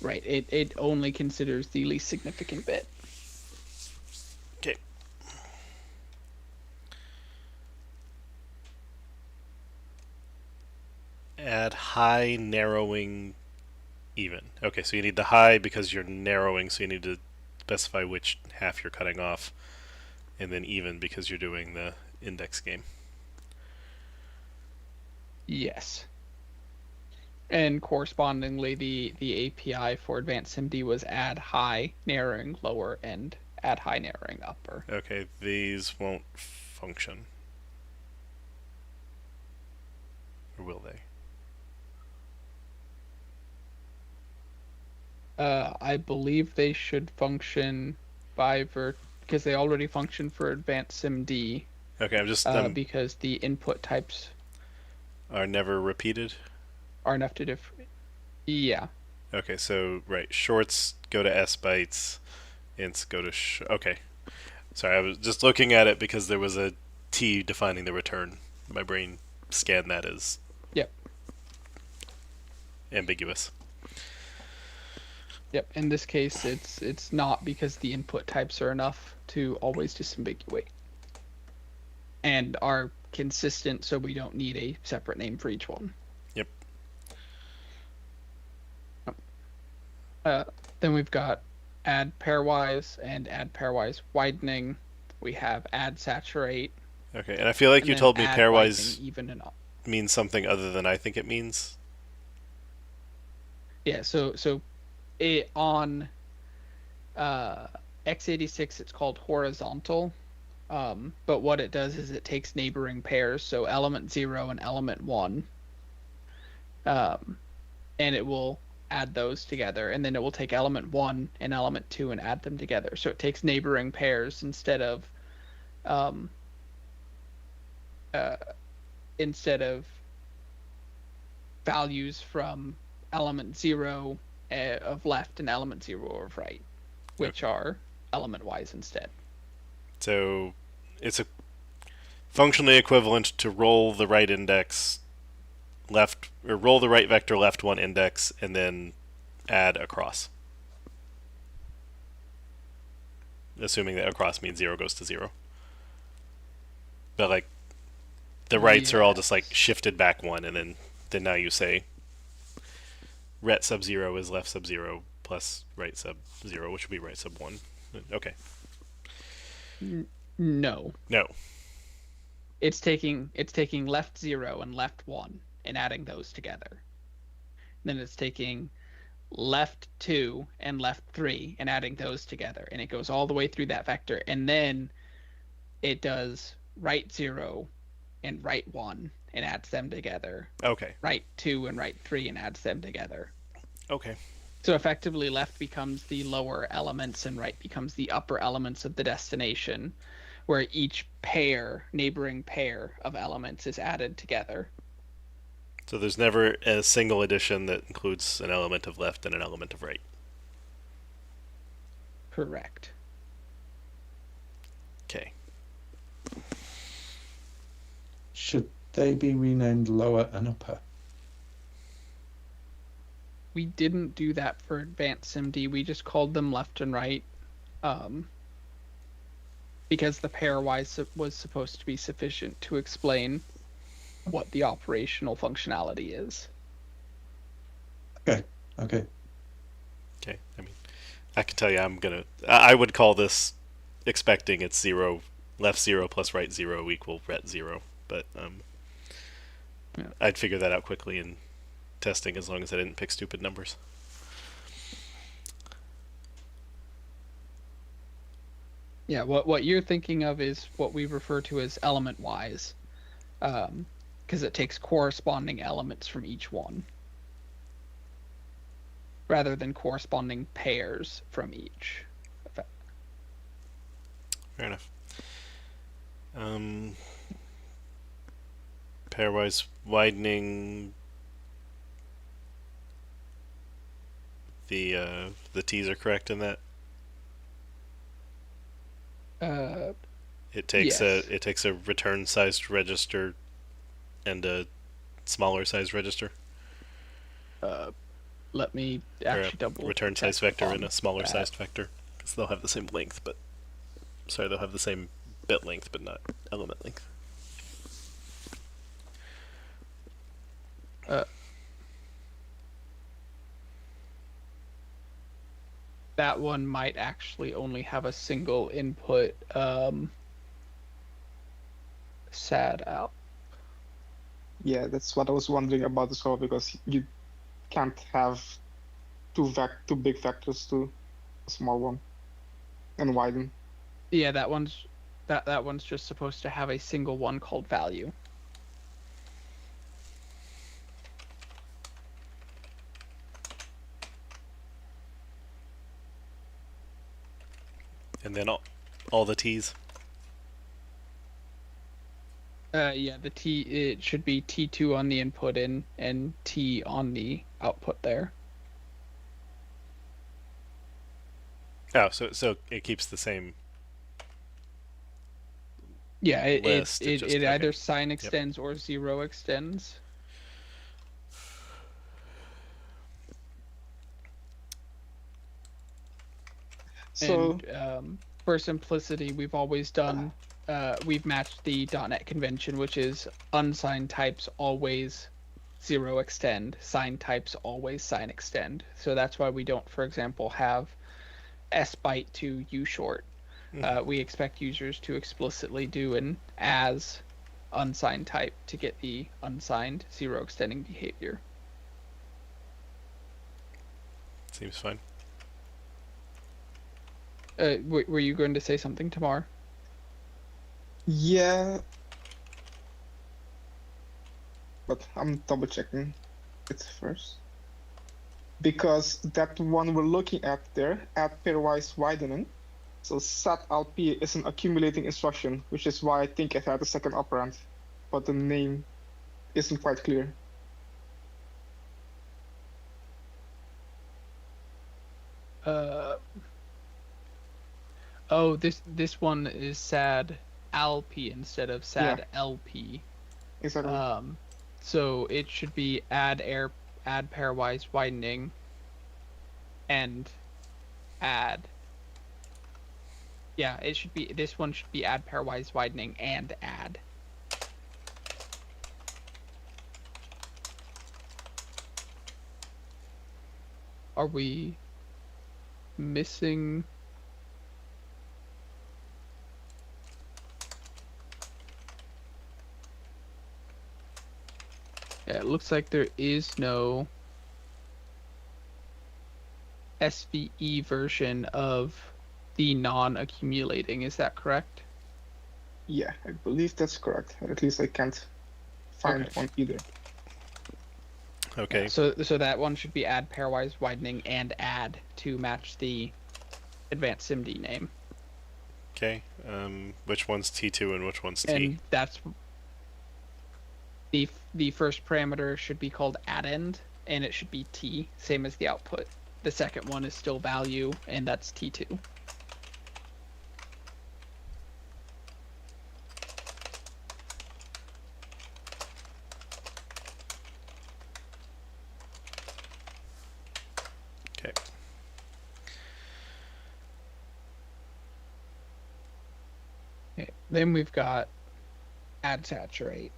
Right. It only considers the least significant bit. Okay. Add high, narrowing, even. Okay, so you need the high because you're narrowing, so you need to specify which half you're cutting off, and then even because you're doing the index game. Yes. And correspondingly, the API for Advanced SIMD was add high, narrowing lower, and add high, narrowing upper. Okay, these won't function. Or will they? I believe they should function because they already function for Advanced SIMD. Okay, Because the input types are never repeated. are enough to Yeah. Okay, so right, shorts go to S bytes, ints go to okay. Sorry, I was just looking at it because there was a T defining the return. My brain scanned that as Yep. ambiguous. Yep. In this case, it's not because the input types are enough to always disambiguate, and are consistent, so we don't need a separate name for each one. Yep. Then we've got add pairwise and add pairwise widening. We have add saturate. Okay, and I feel like and you then told me add pairwise widening even and off. means something other than I think it means. Yeah. So it on x86 it's called horizontal. But what it does is it takes neighboring pairs, so element 0 and element 1, and it will add those together, and then it will take element 1 and element 2 and add them together. So it takes neighboring pairs instead of values from element 0 of left and element 0 of right, which are element wise instead. So it's a functionally equivalent to roll the right index left, or roll the right vector left one index and then add across. Assuming that across means 0 goes to 0. But like the rights are all just like shifted back one, and then now you say ret sub 0 is left sub 0 plus right sub 0, which would be right sub 1. Okay. No. No. It's taking left 0 and left 1 and adding those together. Then it's taking left 2 and left 3 and adding those together, and it goes all the way through that vector, and then it does right 0 and right 1 and adds them together. Okay. Right 2 and right 3 and adds them together. Okay. So effectively left becomes the lower elements and right becomes the upper elements of the destination, where each neighboring pair of elements is added together. So there's never a single addition that includes an element of left and an element of right. Correct. Okay. Should they be renamed lower and upper? We didn't do that for Advanced SIMD. We just called them left and right, because the pairwise was supposed to be sufficient to explain what the operational functionality is. Okay. Okay. I mean, I can tell you, I would call this expecting it's 0, left 0 plus right 0 equal ret 0, but Yeah. I'd figure that out quickly in testing as long as I didn't pick stupid numbers. Yeah, what you're thinking of is what we refer to as element wise, because it takes corresponding elements from each one, rather than corresponding pairs from each. Fair enough. Pairwise widening. The T's are correct in that. It takes yes. a return sized register and a smaller sized register. let me Or actually a double return check size vector on and a smaller that. sized vector, because they'll have the same length, but they'll have the same bit length, but not element length. Uh, that one might actually only have a single input sad out. Yeah, that's what I was wondering about as well, because you can't have two big vectors to a small one and widen. Yeah, that one's just supposed to have a single one called value. And then all the t's. Yeah, the T, it should be T2 on the input in and T on the output there. Oh, so it keeps the same. Yeah, List, it just- it okay. either sign extends or zero extends. So And for simplicity, we've always done we've matched the .NET convention, which is unsigned types always zero extend, signed types always sign extend. So that's why we don't, for example, have sbyte to ushort. We expect users to explicitly do an as unsigned type to get the unsigned zero extending behavior. Seems fine. Were you going to say something, Tamar? yeah, but I'm double checking it first. Because that one we're looking at there, add pairwise widening. So SAT-LP is an accumulating instruction, which is why I think it had a second operand, but the name isn't quite clear. Oh, this one is sad LP instead of sad LP. Exactly. So it should be add pairwise widening and add. Yeah, this one should be add pairwise widening and add. Are we missing? Yeah, it looks like there is no SVE version of the non-accumulating. Is that correct? Yeah, I believe that's correct. At least I can't find Okay. one either. Okay. Yeah, so that one should be add pairwise widening and add to match the advanced SIMD name. Okay. Which one's T2 and which one's T? And that's the first parameter should be called addend, and it should be T, same as the output. The second one is still value, and that's T2. Okay. Okay. Then we've got add saturate.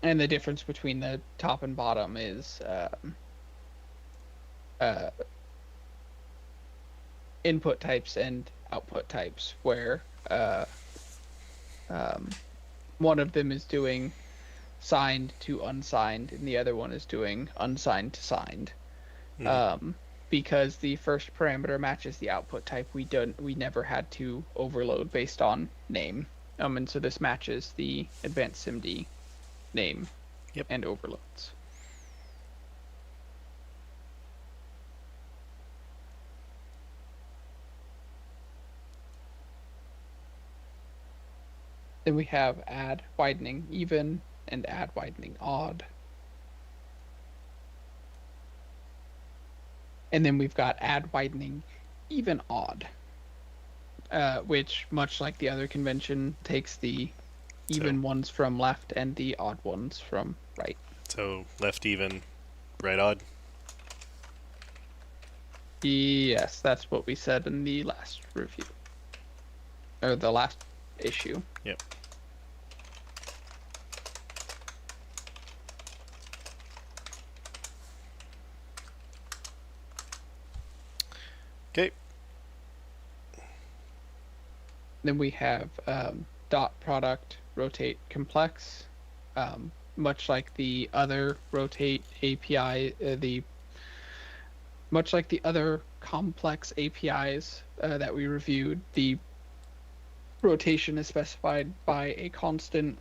And the difference between the top and bottom is input types and output types, where one of them is doing signed to unsigned, and the other one is doing unsigned to signed. Because the first parameter matches the output type, we never had to overload based on name. And so this matches the advanced SIMD name and overloads. Then we have add widening even and add widening odd. And then we've got add widening even odd, which, much like the other convention, takes the even ones from left and the odd ones from right. So left even, right odd. Yes, that's what we said in the last review. Or the last issue. Yep. Okay. Then we have dot product rotate complex. Much like the other rotate API, much like the other complex APIs that we reviewed, the rotation is specified by a constant,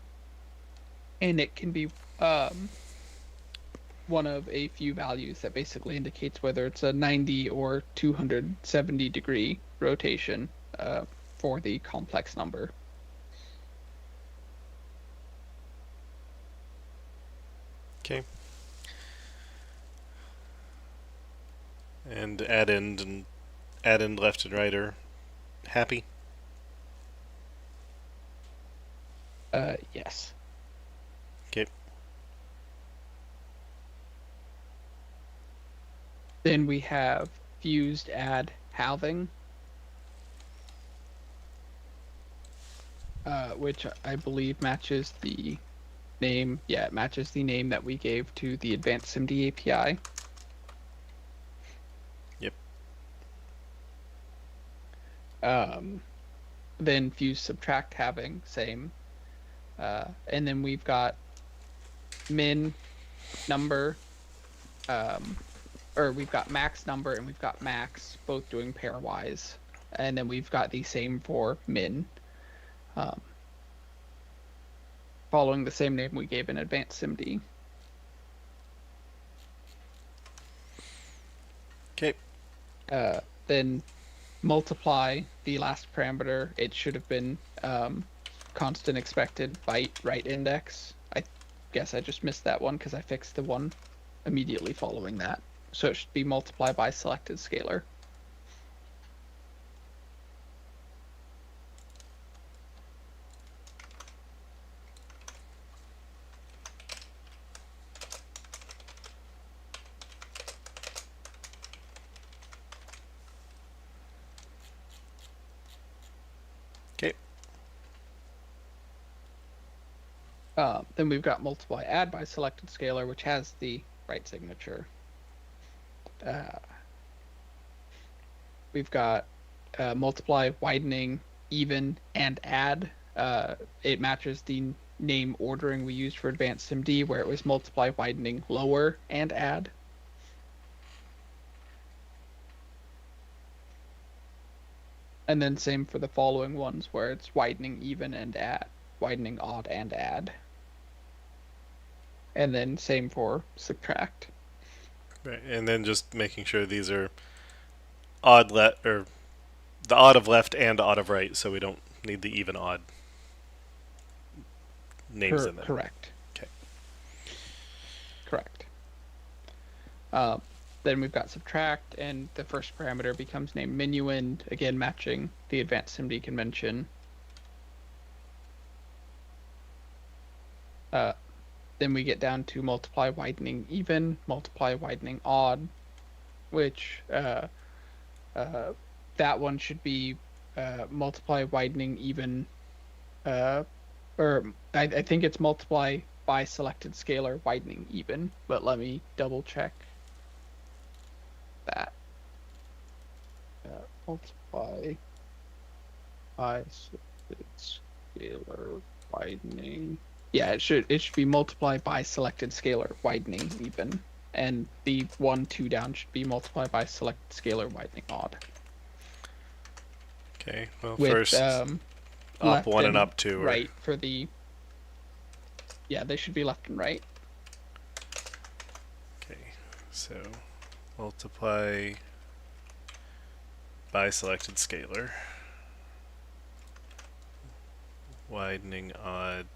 and it can be one of a few values that basically indicates whether it's a 90 or 270 degree rotation for the complex number. Okay. And add end left and right are happy. Yes. Okay. Then we have fused add halving, which I believe matches the name. Yeah, it matches the name that we gave to the advanced SIMD API. Yep. Then fuse subtract halving, same. And then we've got min number, or we've got max number and we've got max, both doing pairwise. And then we've got the same for min, following the same name we gave in advanced SIMD. Okay. Then multiply the last parameter. It should have been constant expected byte right index. I guess I just missed that one because I fixed the one immediately following that. So it should be multiply by selected scalar. Okay. Then we've got multiply add by selected scalar, which has the right signature. We've got multiply, widening, even, and add. It matches the name ordering we used for advanced SIMD, where it was multiply, widening, lower, and add. And then same for the following ones, where it's widening, even, and add, widening, odd, and add. And then same for subtract. Right. And then just making sure these are odd left, or the odd of left and odd of right, so we don't need the even odd names in there. Correct. Okay. Correct. Then we've got subtract, and the first parameter becomes named minuend, again matching the advanced SIMD convention. Then we get down to multiply, widening, even, multiply, widening, odd, which that one should be multiply, widening, even, or I think it's multiply by selected scalar, widening, even, but let me double check that. Multiply by selected scalar, widening. Yeah, it should be multiplied by selected scalar, widening, even. And the 1, 2 down should be multiplied by selected scalar, widening, odd. Okay. Well, With, first up left 1 and up 2. Right for the... Yeah, they should be left and right. Okay. So multiply by selected scalar. Widening, odd,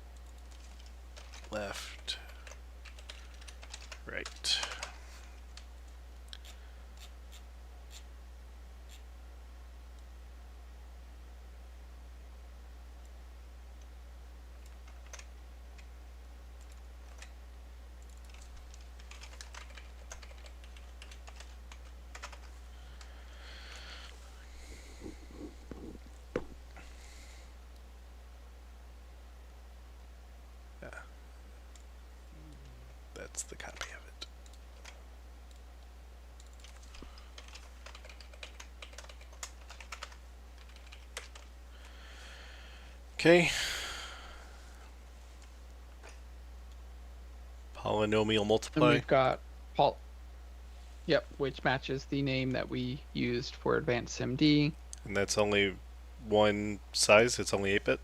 left, right. That's the copy of it. Okay. Polynomial And multiply. we've got Yep, which matches the name that we used for advanced SIMD. And that's only one size. It's only 8-bit.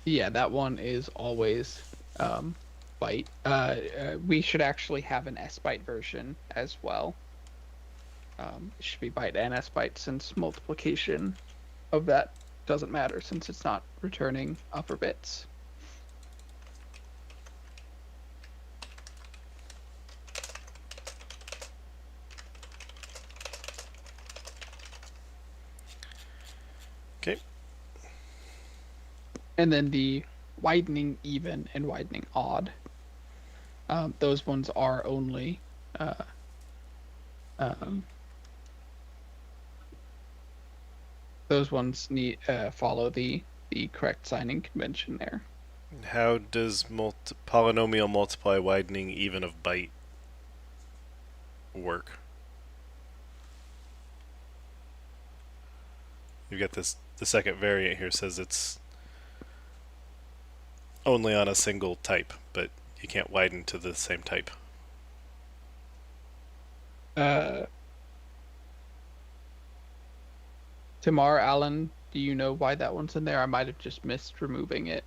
Yeah, that one is always byte. We should actually have an S byte version as well. It should be byte and S byte, since multiplication of that doesn't matter, since it's not returning upper bits. Okay. And then the widening even and widening odd. Those ones are only those ones need follow the correct signing convention there. How does polynomial multiply widening even of byte work? You get this. The second variant here says it's only on a single type, but you can't widen to the same type. Tamar, Alan, do you know why that one's in there? I might have just missed removing it.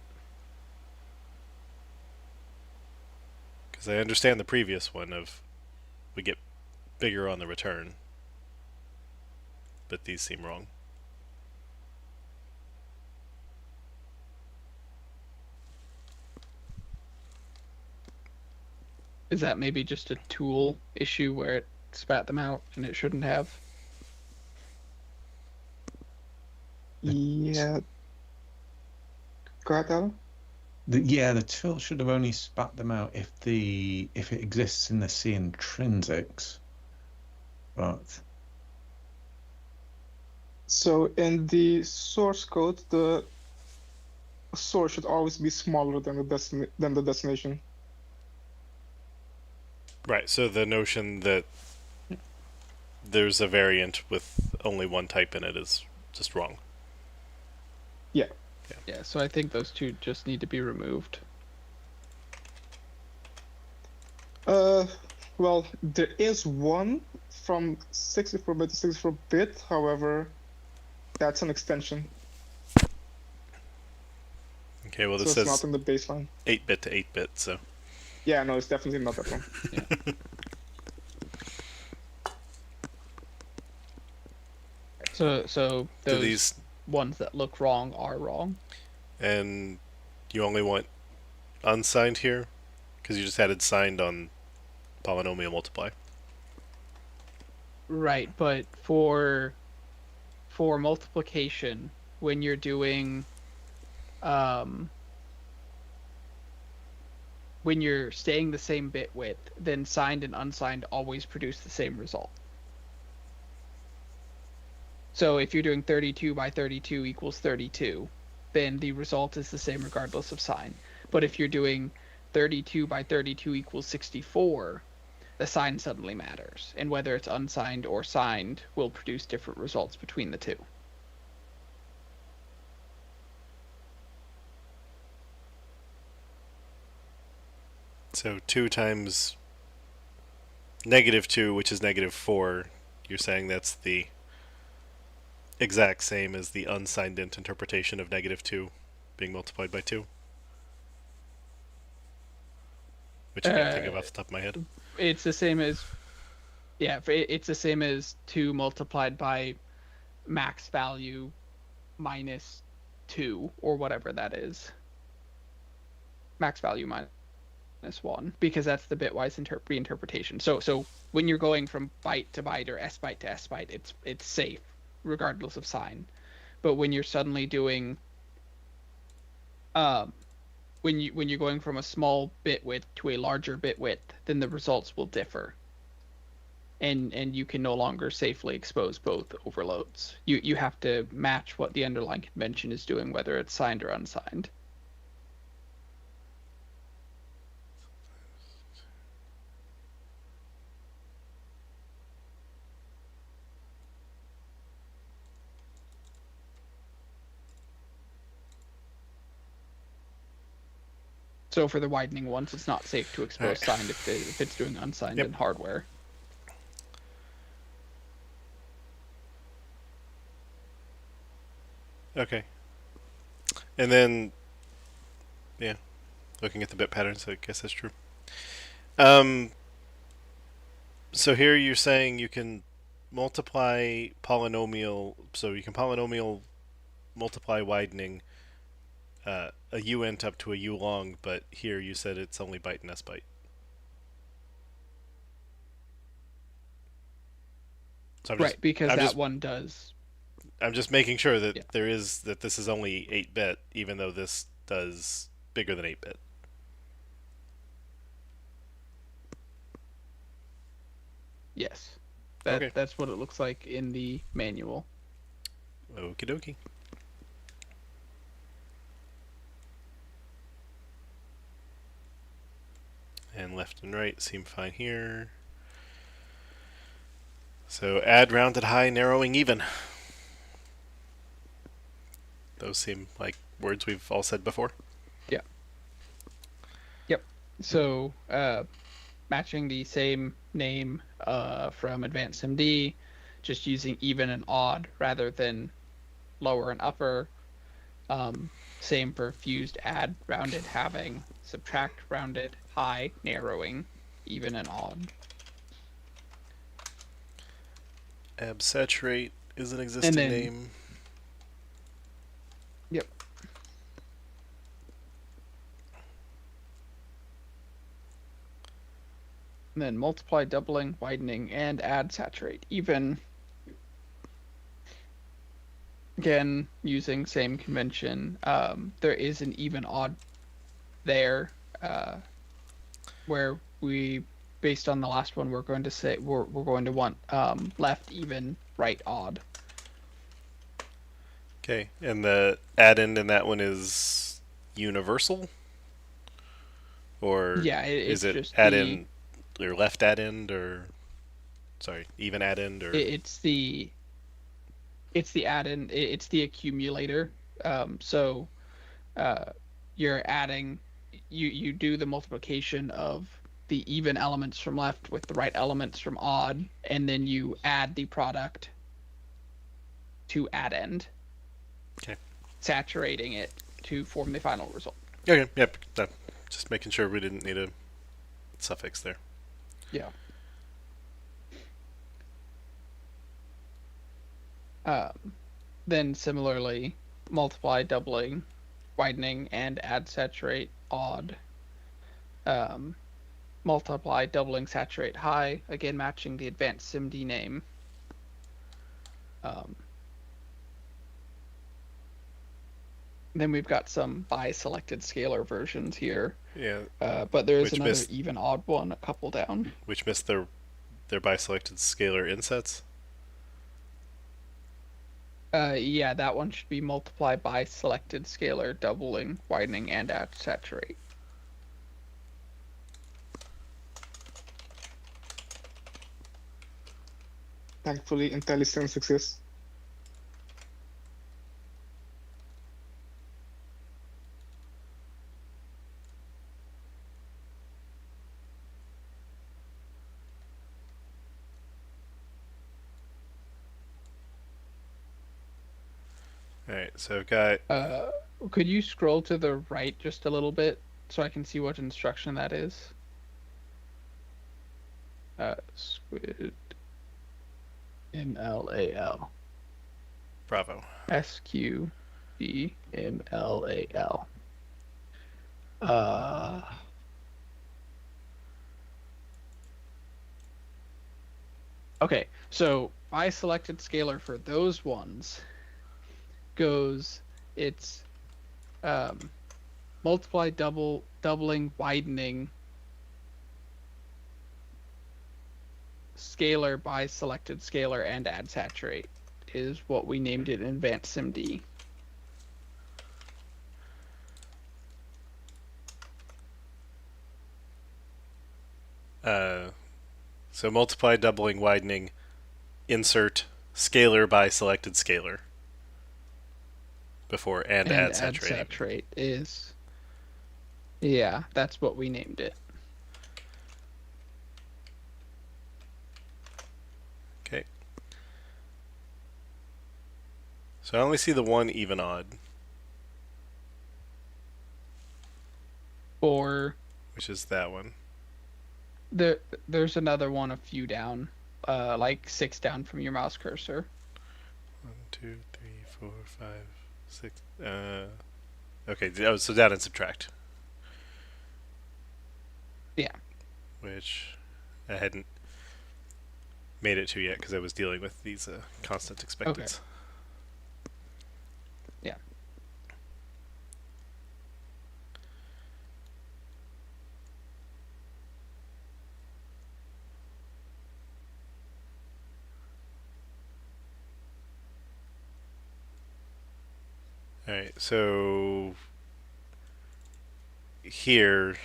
Because I understand the previous one of we get bigger on the return, but these seem wrong. Is that maybe just a tool issue where it spat them out and it shouldn't have? Yeah. Go ahead, Alan. The tool should have only spat them out if it exists in the C intrinsics. But So in the source code, the source should always be smaller than the destination. Right, so the notion that there's a variant with only one type in it is just wrong. Yeah, so I think those two just need to be removed. Well, there is one from 64-bit to 64-bit. However, that's an extension, Okay, well this so it's not says in the baseline. 8-bit to 8-bit, so Yeah, no, it's definitely not that one. So do those these, ones that look wrong are wrong. and you only want unsigned here? Because you just added signed on polynomial multiply. Right, but for multiplication, when you're doing when you're staying the same bit width, then signed and unsigned always produce the same result. So if you're doing 32 by 32 equals 32, then the result is the same regardless of sign. But if you're doing 32 by 32 equals 64, the sign suddenly matters, and whether it's unsigned or signed will produce different results between the two. So 2 times -2, which is -4, you're saying that's the exact same as the unsigned int interpretation of -2 being multiplied by 2? Which I can't think of off the top of my head. It's the same as, yeah, it's the same as 2 multiplied by max value minus 2, or whatever that is. Max value minus 1, because that's the bitwise reinterpretation. So when you're going from byte to byte or S byte to S byte, it's safe regardless of sign. But when you're suddenly doing when you're going from a small bit width to a larger bit width, then the results will differ. And you can no longer safely expose both overloads. You have to match what the underlying convention is doing, whether it's signed or unsigned. So for the widening ones, it's not safe to expose Alright. signed if it's doing unsigned Yep. in hardware. Okay. And then, yeah, looking at the bit patterns, I guess that's true. So here you're saying you can multiply polynomial, so you can polynomial multiply widening a uint up to a u long, but here you said it's only byte and s byte. So Right, because I'm that just one does. I'm just making sure that Yeah. that this is only 8-bit, even though this does bigger than 8-bit. Yes. Okay. That's what it looks like in the manual. Okie dokie. And left and right seem fine here. So add rounded high, narrowing even. Those seem like words we've all said before. Yeah. Yep. So matching the same name from Advanced MD, just using even and odd rather than lower and upper. Same for fused, add, rounded, having, subtract, rounded, high, narrowing, even and odd. Absaturate is an existing then- name. Yep. And then multiply, doubling, widening, and add, saturate, even. Again, using same convention. There is an even odd there, where we, based on the last one, we're going to say we're going to want left even, right odd. Okay, and the add-in in that one is universal? Or Yeah, is it's it just add-in or left add-in or sorry, even add-in or it's the add-in. It's the accumulator. So you're adding. You do the multiplication of the even elements from left with the right elements from odd, and then you add the product to add end. Okay. Saturating it to form the final result. Okay, yep. Just making sure we didn't need a suffix there. Yeah. Then similarly, multiply, doubling, widening, and add, saturate, odd. Multiply, doubling, saturate, high. Again, matching the advanced SIMD name. Then we've got some by selected scalar versions here. Yeah, But there is Which another missed- even odd one a couple down. which missed their by selected scalar insets. Yeah, that one should be multiply by selected scalar, doubling, widening, and add, saturate. Thankfully, IntelliSense exists. Alright, so I've got Could you scroll to the right just a little bit so I can see what instruction that is? Squid MLAL. Bravo. SQDMLAL. Okay, so I selected scalar for those ones goes it's multiply, doubling, widening, scalar by selected scalar, and add, saturate is what we named it in advanced SIMD. So multiply, doubling, widening, insert scalar by selected scalar before and add saturating. Saturate is Yeah, that's what we named it. Okay. So I only see the one even odd, Or which is that one. there's another one a few down, like 6 down from your mouse cursor. 1, 2, 3, 4, 5, 6. Okay, so down and subtract. Yeah. Which I hadn't made it to yet because I was dealing with these constant expecteds. Yeah. All right, so here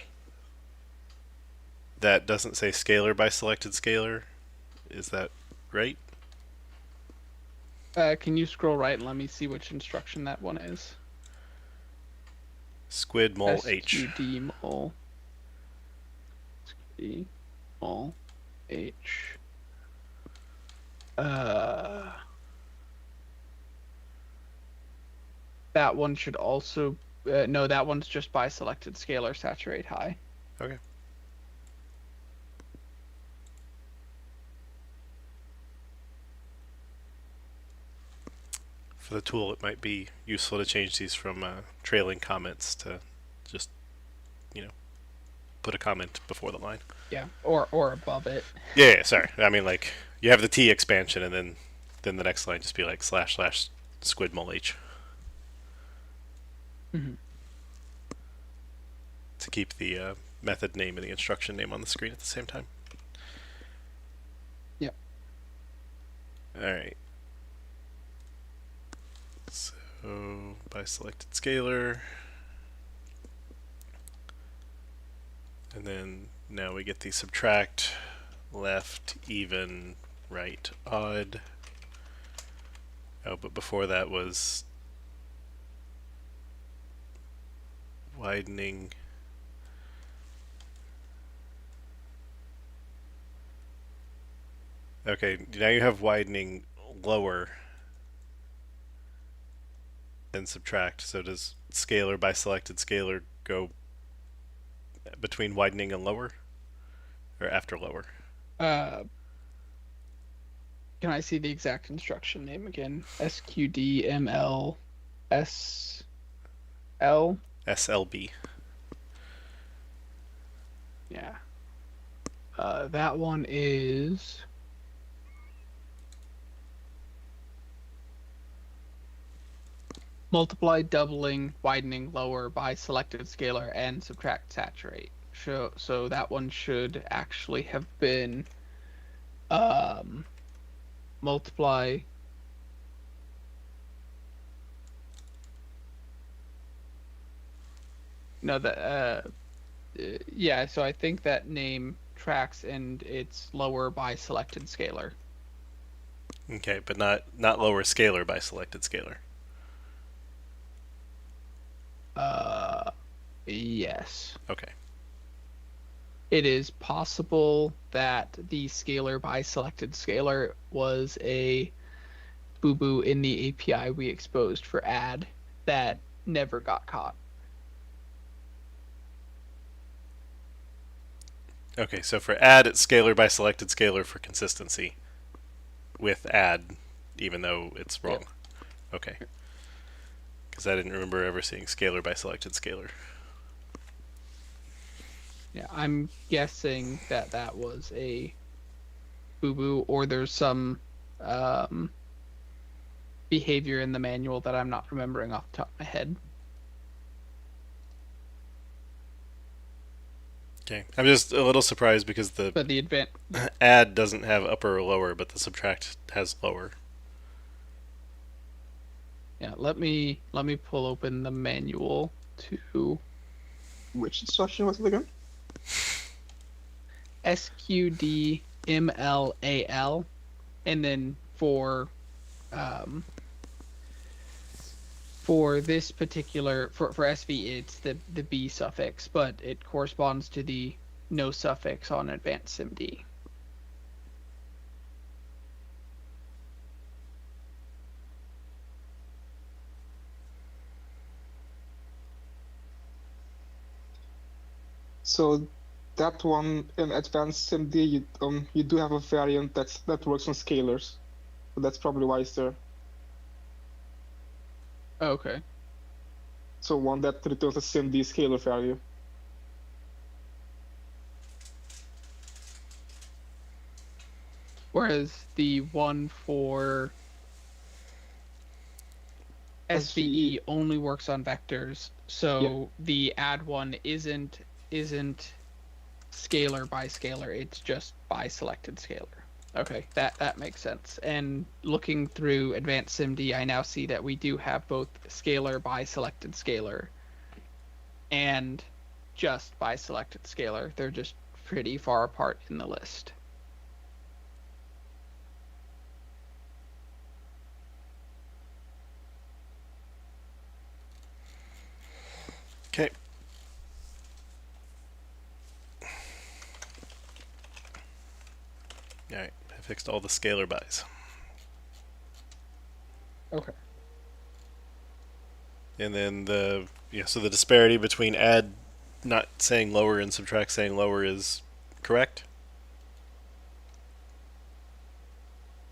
that doesn't say scalar by selected scalar. Is that right? Can you scroll right and let me see which instruction that one is? Squid mol h. SQD mol. SQD mol h. That one should also. No, that one's just by selected scalar saturate high. Okay. For the tool, it might be useful to change these from trailing comments to just, put a comment before the line. Yeah, or above it. Yeah, sorry. I mean, like, you have the T expansion, and then the next line just be like / squid mol h. Mhm. To keep the method name and the instruction name on the screen at the same time. Yep. Alright. So, by selected scalar. And then now we get the subtract, left, even, right, odd. Oh, but before that was widening. Okay, now you have widening lower than subtract. So does scalar by selected scalar go between widening and lower? Or after lower? Can I see the exact instruction name again? SQDML SL? SLB. Yeah. That one is multiply, doubling, widening lower by selected scalar and subtract saturate. So that one should actually have been multiply no that yeah, so I think that name tracks and it's lower by selected scalar. Okay, but not lower scalar by selected scalar. Yes. Okay. It is possible that the scalar by selected scalar was a boo-boo in the API we exposed for add that never got caught. Okay, so for add, it's scalar by selected scalar for consistency. With add, even though it's wrong. Yep. Okay. Because I didn't remember ever seeing scalar by selected scalar. Yeah, I'm guessing that that was a boo-boo, or there's some behavior in the manual that I'm not remembering off the top of my head. Okay. I'm just a little surprised because the But the add doesn't have upper or lower, but the subtract has lower. yeah, let me pull open the manual to Which instruction was it again? SQDMLAL, and then for For this particular, for SV, it's the B suffix, but it corresponds to the no suffix on advanced SIMD. So that one in advanced SIMD, you do have a variant that works on scalars. So that's probably why it's there. Okay. So one that returns a SIMD scalar value. Whereas the one for SVE only works on vectors, so the add one isn't scalar by scalar, it's just by selected scalar. Okay, that makes sense. And looking through advanced SIMD, I now see that we do have both scalar by selected scalar and just by selected scalar. They're just pretty far apart in the list. Okay. Alright, I fixed all the scalar bys. Okay. And then so the disparity between add not saying lower and subtract saying lower is correct?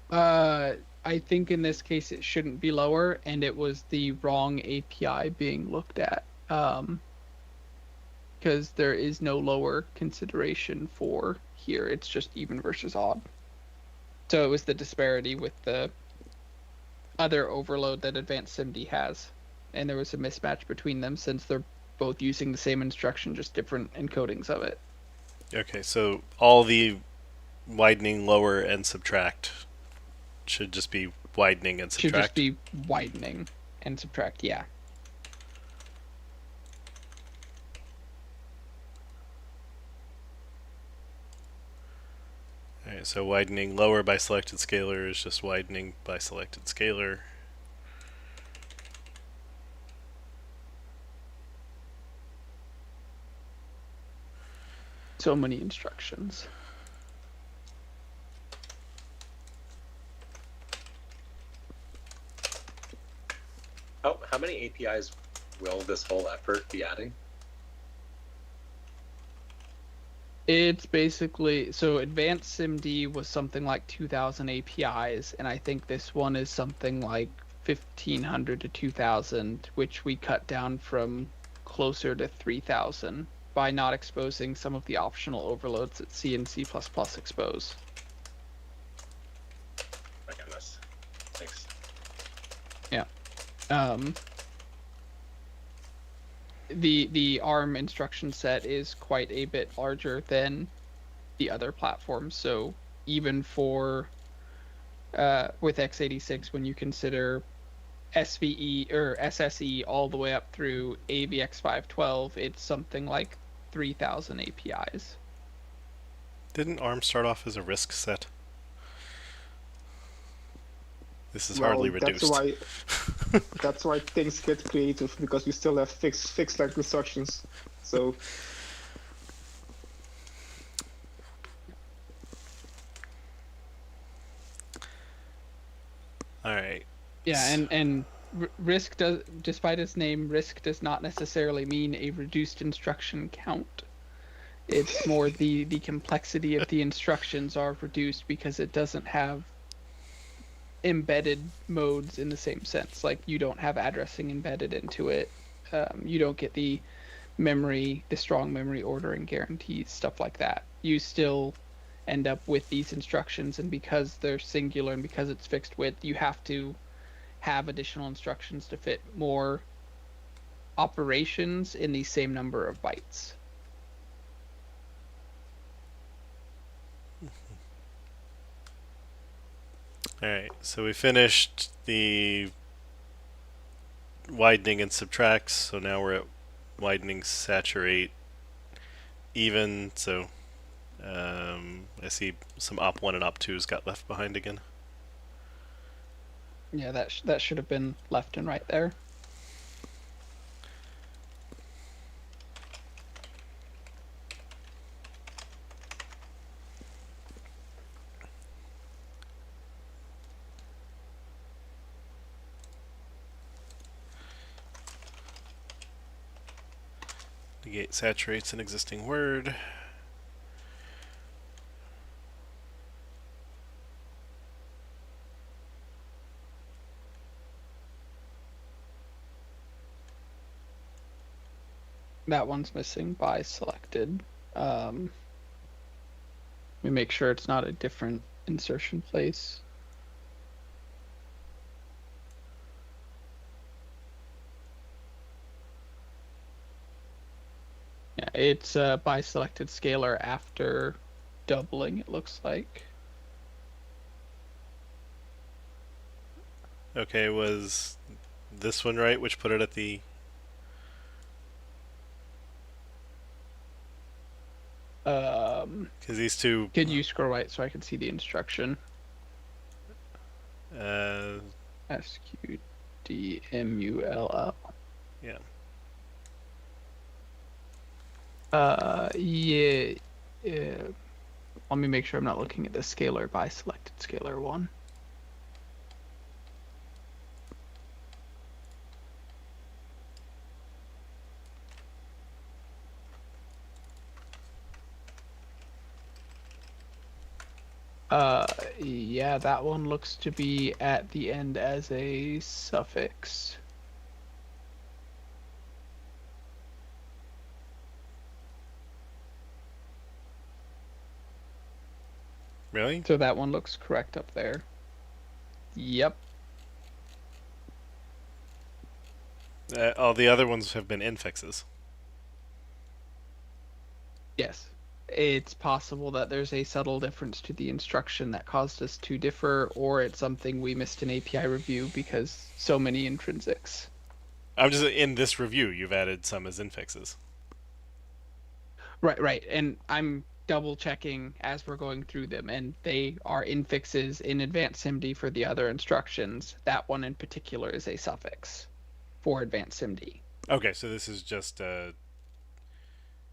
I think in this case it shouldn't be lower, and it was the wrong API being looked at. Because there is no lower consideration for here. It's just even versus odd. So it was the disparity with the other overload that advanced SIMD has. And there was a mismatch between them since they're both using the same instruction, just different encodings of it. Okay, so all the widening, lower, and subtract should just be widening and subtract? Should just be widening and subtract, yeah. Alright, so widening lower by selected scalar is just widening by selected scalar. So many instructions. How many APIs will this whole effort be adding? It's basically, so advanced SIMD was something like 2,000 APIs, and I think this one is something like 1,500 to 2,000, which we cut down from closer to 3,000 by not exposing some of the optional overloads that C and C++ expose. My goodness. Thanks. Yeah. The ARM instruction set is quite a bit larger than the other platforms. So even for with x86, when you consider SVE or SSE all the way up through AVX512, it's something like 3,000 APIs. Didn't ARM start off as a RISC set? This is hardly reduced. That's why things get creative, because we still have fixed length instructions. So Alright. Yeah, and RISC does, despite its name, RISC does not necessarily mean a reduced instruction count. It's more the complexity of the instructions are reduced because it doesn't have embedded modes in the same sense. Like, you don't have addressing embedded into it. You don't get the strong memory ordering guarantees, stuff like that. You still end up with these instructions, and because they're singular and because it's fixed width, you have to have additional instructions to fit more operations in the same number of bytes. Alright, so we finished the widening and subtracts, so now we're at widening, saturate, even, so I see some op1 and op2s got left behind again. Yeah, that should have been left and right there. Negate saturates an existing word. That one's missing by selected. We make sure it's not a different insertion place. Yeah, it's by selected scalar after doubling, it looks like. Okay, was this one right, which put it at the... Because these two... Could you scroll right so I can see the instruction? SQDMULL. Yeah. Yeah. Let me make sure I'm not looking at the scalar by selected scalar one. Yeah, that one looks to be at the end as a suffix. Really? So that one looks correct up there. Yep. All the other ones have been infixes. Yes. It's possible that there's a subtle difference to the instruction that caused us to differ, or it's something we missed in API review because so many intrinsics. I'm just in this review. You've added some as infixes. Right. And I'm double checking as we're going through them, and they are infixes in advanced SIMD for the other instructions. That one in particular is a suffix for advanced SIMD. Okay, so this is just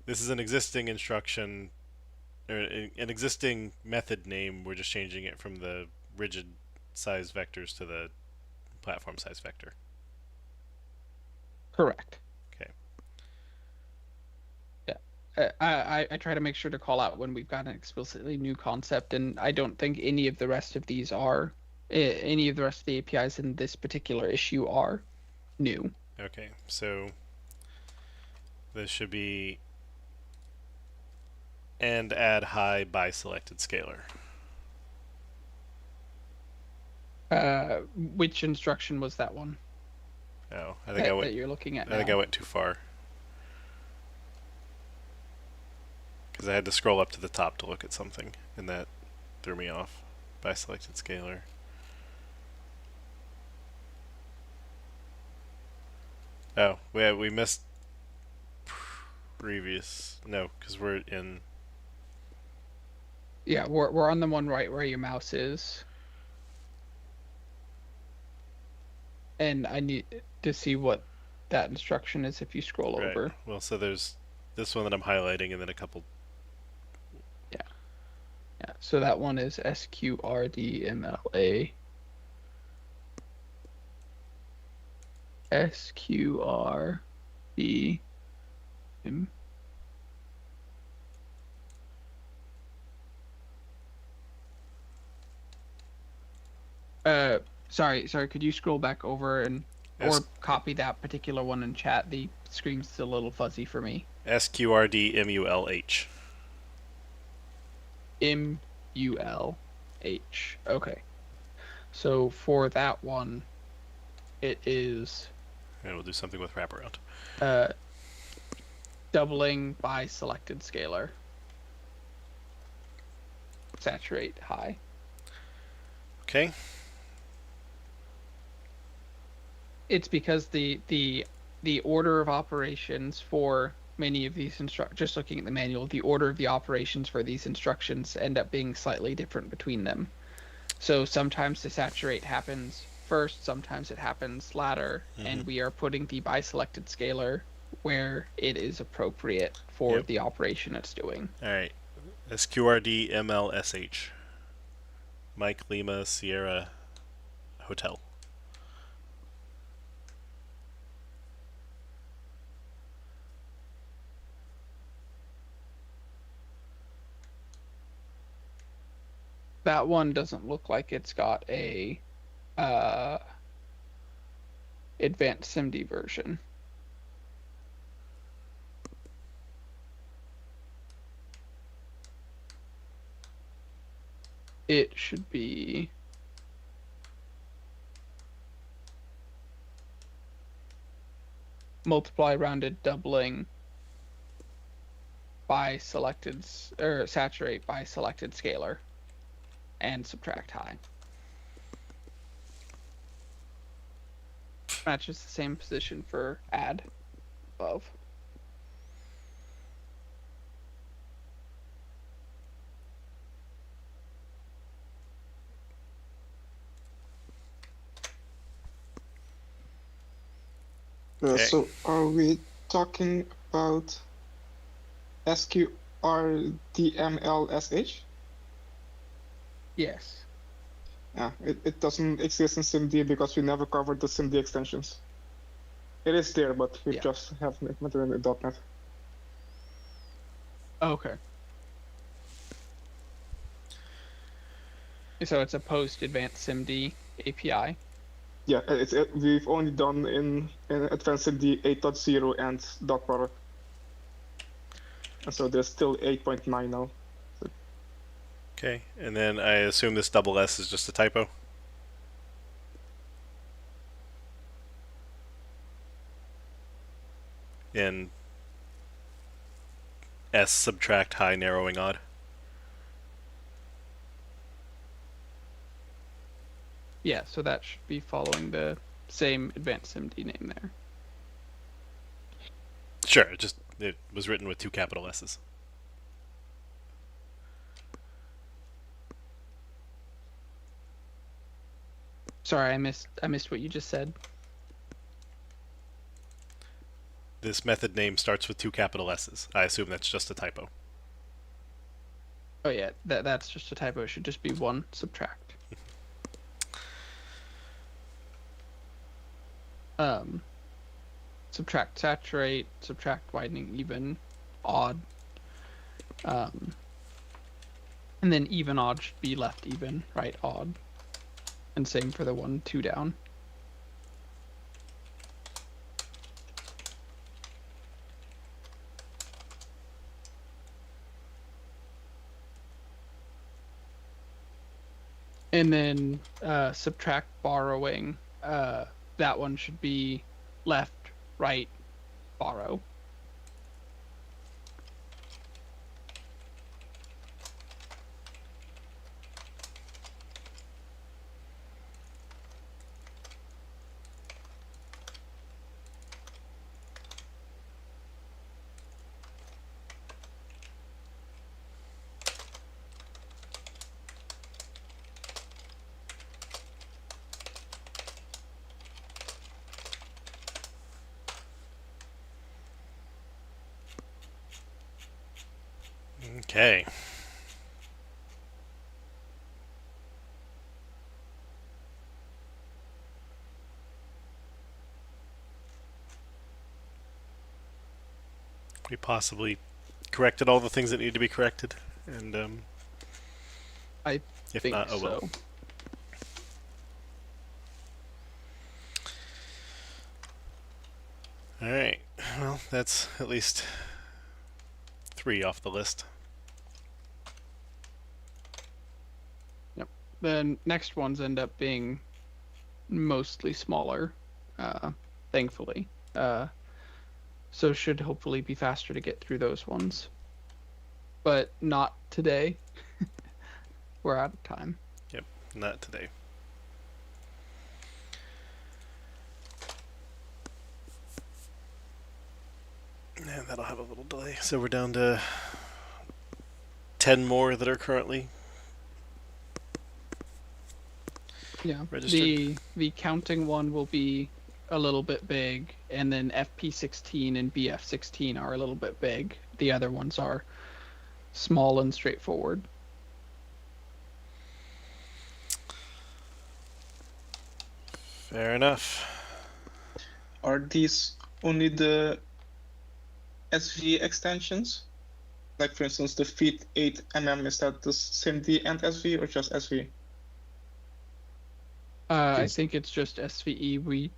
this is an existing instruction or an existing method name. We're just changing it from the rigid size vectors to the platform size vector. Correct. Okay. Yeah. I try to make sure to call out when we've got an explicitly new concept, and I don't think any of the rest of these are. Any of the rest of the APIs in this particular issue are new. Okay, so this should be and add high by selected scalar. Which instruction was that one? Oh, I think I went. That you're looking at I think now? I went too far because I had to scroll up to the top to look at something, and that threw me off. By selected scalar. Oh, we missed previous. No, because we're in. Yeah, we're on the one right where your mouse is. And I need to see what that instruction is if you scroll Right. over. Well, so there's this one that I'm highlighting, and then a couple. Yeah, so that one is SQRDMLA. SQRD. Sorry, could you scroll back over and or copy that particular one in chat? The screen's a little fuzzy for me. SQRDMULH. MULH. Okay. So for that one, it is And we'll do something with wraparound. doubling by selected scalar. Saturate high. Okay. It's because the order of operations for many of these just looking at the manual, the order of the operations for these instructions end up being slightly different between them. So sometimes the saturate happens first, sometimes it happens latter, and we are putting the by selected scalar where it is appropriate for the operation it's doing. All right. SQRDMLSH. Mike Lima Sierra Hotel. that one doesn't look like it's got a advanced SIMD version. It should be multiply rounded doubling by selected or saturate by selected scalar and subtract high. Matches the same position for add above. Okay. So are we talking about SQRDMLSH? Yes. Yeah, it doesn't exist in SIMD because we never covered the SIMD extensions. It is there, but we Yeah. just haven't implemented it in .NET. Okay. So it's a post advanced SIMD API. Yeah, we've only done in Advanced SIMD 8.0 and dot product. And so there's still 8.9 now. Okay, and then I assume this double S is just a typo. And S subtract high narrowing odd. Yeah, so that should be following the same advanced SIMD name there. Sure, it was written with 2 capital S's. Sorry, I missed what you just said. This method name starts with 2 capital S's. I assume that's just a typo. Oh yeah, that's just a typo. It should just be 1 subtract. Subtract saturate, subtract widening even, odd. And then even odd should be left even, right odd. And same for the 1, 2 down. And then subtract borrowing. That one should be left, right, borrow. Okay. We possibly corrected all the things that need to be corrected, and I if think not, oh well. so. All right. Well, that's at least 3 off the list. The next ones end up being mostly smaller, thankfully. So should hopefully be faster to get through those ones. But not today. We're out of time. Yep, not today. And that'll have a little delay. So we're down to 10 more that are currently Yeah. registered. The counting one will be a little bit big, and then FP16 and BF16 are a little bit big. The other ones are small and straightforward. Fair enough. Are these only the SV extensions? Like for instance, the feed 8 is that the same D and SV or just SV? I Is- think it's just SVE.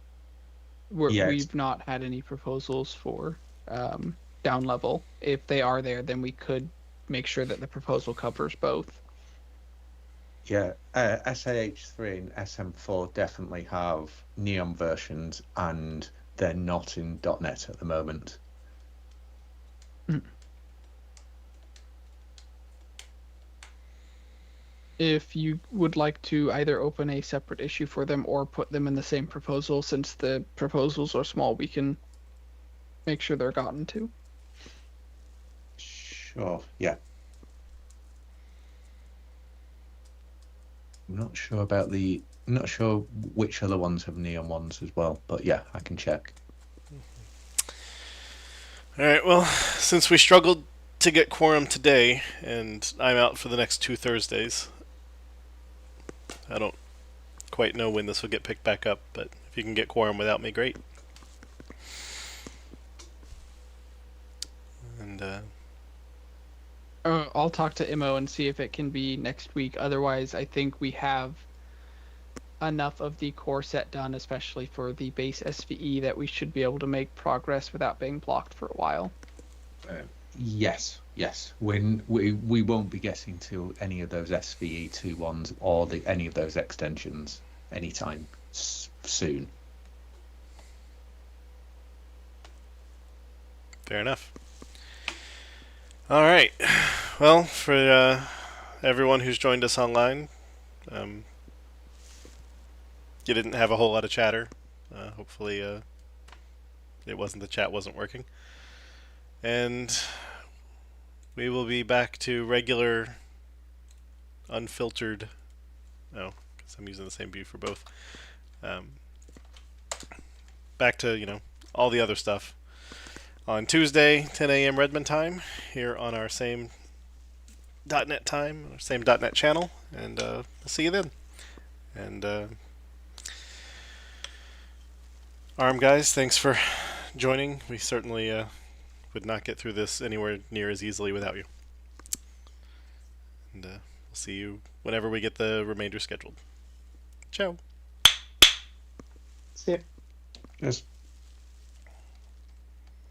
Yeah, We've not had any proposals for down level. If they are there, then we could make sure that the proposal covers both. yeah. SAH3 and SM4 definitely have Neon versions, and they're not in .NET at the moment. If you would like to either open a separate issue for them or put them in the same proposal, since the proposals are small, we can make sure they're gotten to. Sure. Yeah. I'm not sure about the. I'm not sure which other ones have neon ones as well, but yeah, I can check. All right. Well, since we struggled to get quorum today, and I'm out for the next 2 Thursdays, I don't quite know when this will get picked back up. But if you can get quorum without me, great. And I'll talk to Imo and see if it can be next week. Otherwise, I think we have enough of the core set done, especially for the base SVE, that we should be able to make progress without being blocked for a while. Yes. When we won't be getting to any of those SVE2 ones or any of those extensions anytime soon. fair enough. All right. Well, for everyone who's joined us online, you didn't have a whole lot of chatter. Hopefully, the chat wasn't working. And we will be back to regular, unfiltered. Oh, because I'm using the same view for both. Back to all the other stuff on Tuesday, 10 a.m. Redmond time, here on our same .NET time, our same .NET channel, and we'll see you then. And ARM guys, thanks for joining. We certainly would not get through this anywhere near as easily without you. And we'll see you whenever we get the remainder scheduled. Ciao. See ya. Just